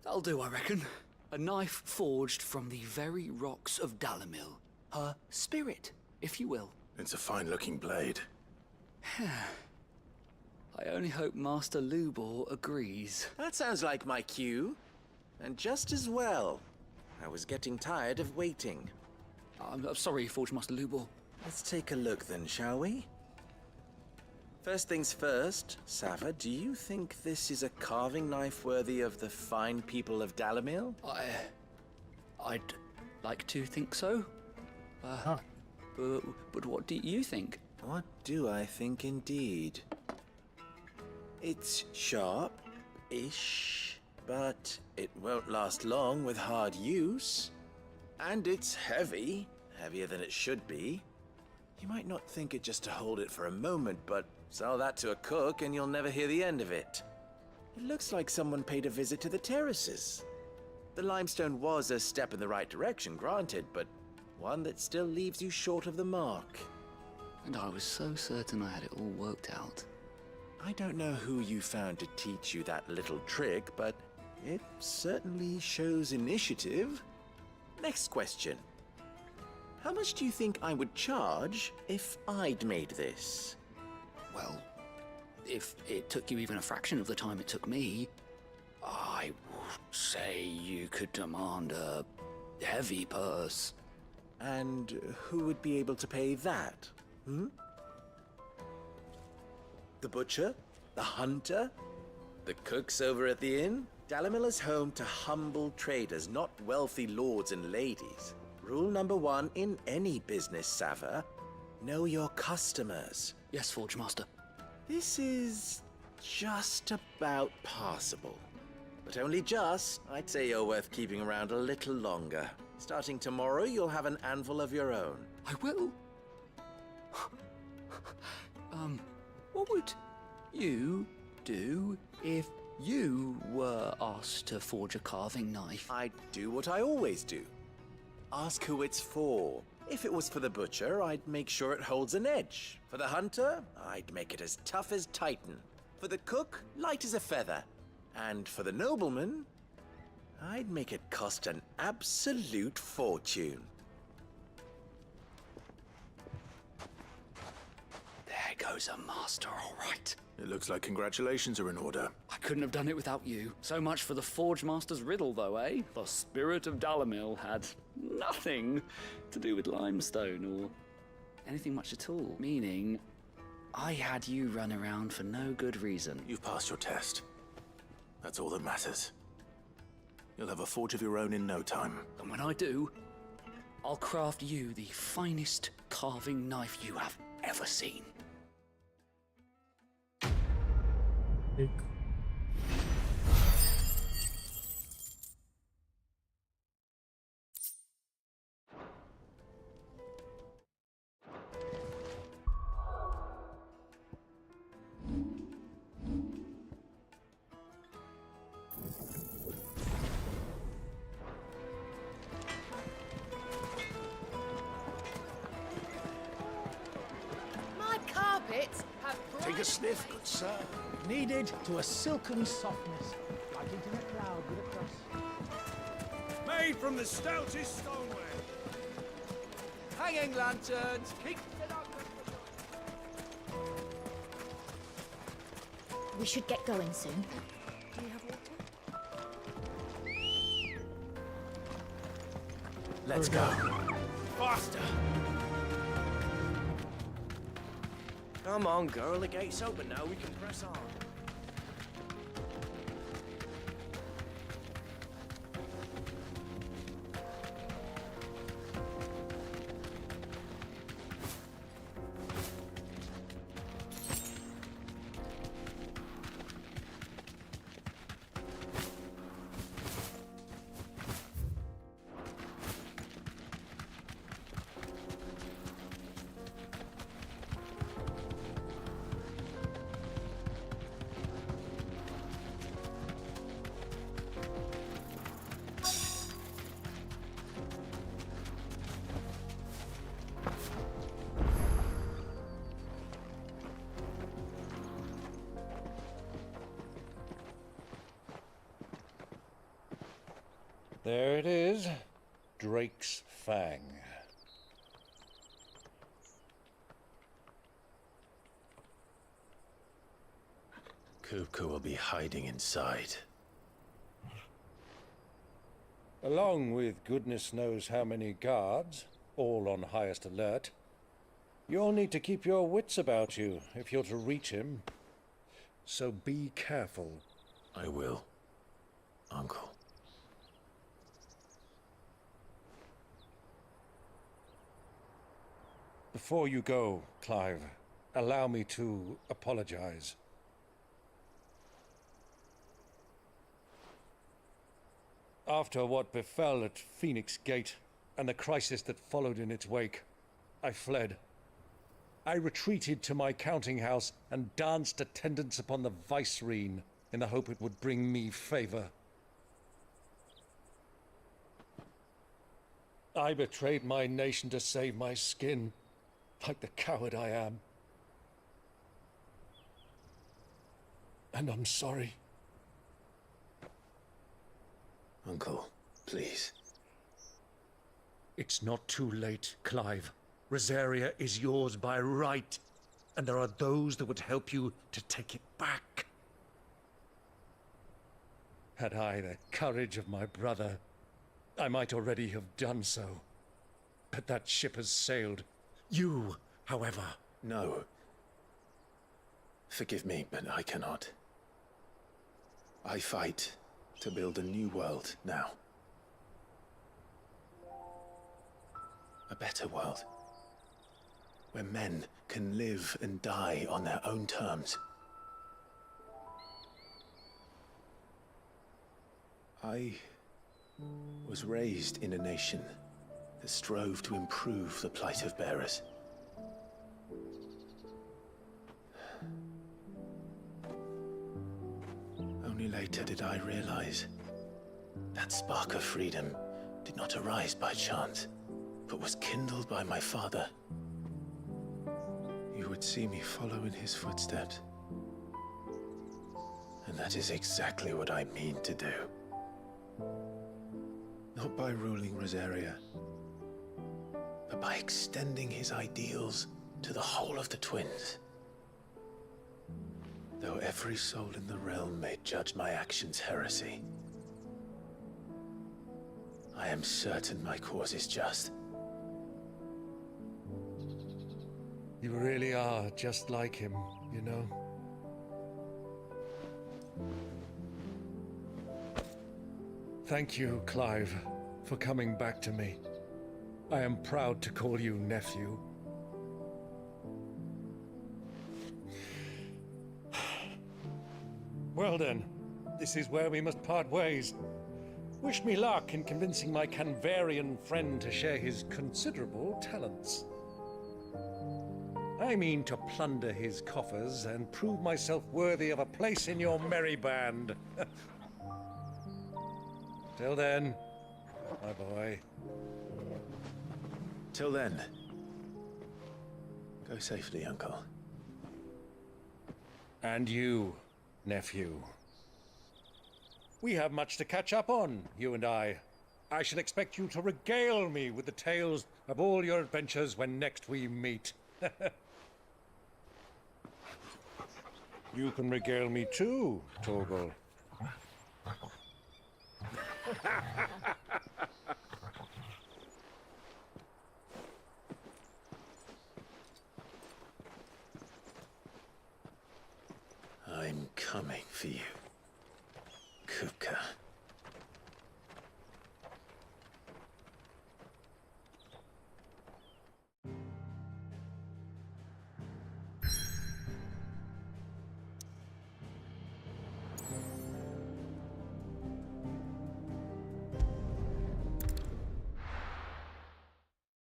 That'll do, I reckon. A knife forged from the very rocks of Dalamil. Her spirit, if you will. It's a fine-looking blade. I only hope Master Lubor agrees. That sounds like my cue. And just as well. I was getting tired of waiting. I'm sorry, Forge Master Lubor. Let's take a look then, shall we? First things first, Sava, do you think this is a carving knife worthy of the fine people of Dalamil? I'd like to think so. But what do you think? What do I think indeed? It's sharp-ish, but it won't last long with hard use. And it's heavy, heavier than it should be. You might not think it just to hold it for a moment, but sell that to a cook and you'll never hear the end of it. It looks like someone paid a visit to the terraces. The limestone was a step in the right direction, granted, but one that still leaves you short of the mark. And I was so certain I had it all worked out. I don't know who you found to teach you that little trick, but it certainly shows initiative. Next question. How much do you think I would charge if I'd made this? Well, if it took you even a fraction of the time it took me, I would say you could demand a heavy purse. And who would be able to pay that? The butcher? The hunter? The cooks over at the inn? Dalamil is home to humble traders, not wealthy lords and ladies. Rule number 1 in any business, Sava. Know your customers. Yes, Forge Master. This is just about passable. But only just. I'd say you're worth keeping around a little longer. Starting tomorrow, you'll have an anvil of your own. I will? What would you do if you were asked to forge a carving knife? I'd do what I always do. Ask who it's for. If it was for the butcher, I'd make sure it holds an edge. For the hunter, I'd make it as tough as Titan. For the cook, light as a feather. And for the nobleman, I'd make it cost an absolute fortune. There goes a master, all right. It looks like congratulations are in order. I couldn't have done it without you. So much for the Forge Master's riddle, though, eh? The spirit of Dalamil had nothing to do with limestone or anything much at all. Meaning, I had you run around for no good reason. You've passed your test. That's all that matters. You'll have a forge of your own in no time. And when I do, I'll craft you the finest carving knife you have ever seen. My carpets have Take a sniff, good sir. Kneaded to a silken softness, like into a cloud with a cross. Made from the stoutest stoneware. Hanging lanterns, keep it up. We should get going soon. Do you have water? Let's go. Faster. Come on, girl. The gate's open now. We can press on. There it is. Drake's Fang. Kupka will be hiding inside. Along with goodness knows how many guards, all on highest alert. You'll need to keep your wits about you if you're to reach him. So be careful. I will, Uncle. Before you go, Clive, allow me to apologize. After what befell at Phoenix Gate and the crisis that followed in its wake, I fled. I retreated to my counting house and danced attendance upon the vicereine in the hope it would bring me favor. I betrayed my nation to save my skin, like the coward I am. And I'm sorry. Uncle, please. It's not too late, Clive. Rosaria is yours by right, and there are those that would help you to take it back. Had I the courage of my brother, I might already have done so. But that ship has sailed. You, however... No. Forgive me, but I cannot. I fight to build a new world now. A better world. Where men can live and die on their own terms. I was raised in a nation that strove to improve the plight of bearers. Only later did I realize that spark of freedom did not arise by chance, but was kindled by my father. You would see me follow in his footsteps. And that is exactly what I mean to do. Not by ruling Rosaria, but by extending his ideals to the whole of the twins. Though every soul in the realm may judge my actions heresy, I am certain my cause is just. You really are just like him, you know? Thank you, Clive, for coming back to me. I am proud to call you nephew. Well then, this is where we must part ways. Wish me luck in convincing my Canvarian friend to share his considerable talents. I mean to plunder his coffers and prove myself worthy of a place in your merry band. Till then, my boy. Till then, go safely, Uncle. And you, nephew. We have much to catch up on, you and I. I shall expect you to regale me with the tales of all your adventures when next we meet. You can regale me too, Torgal. I'm coming for you, Kupka.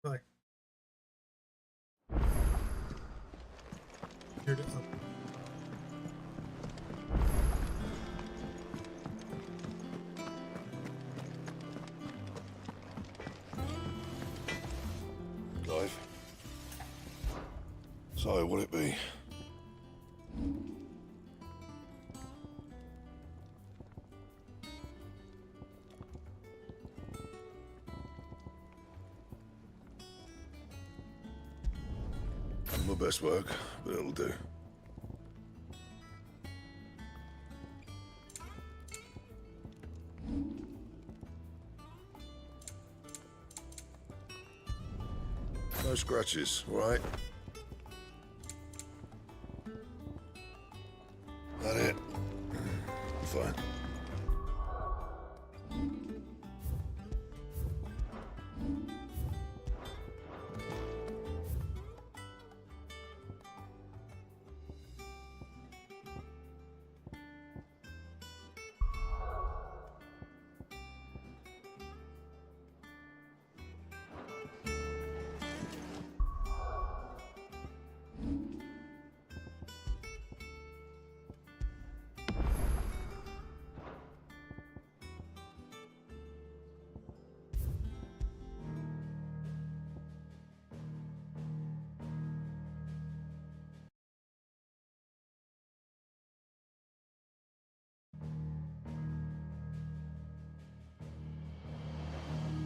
Bye. Here to up. Clive. So, will it be? My best work, but it'll do. No scratches, right? That it? Fine.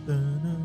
Da-na,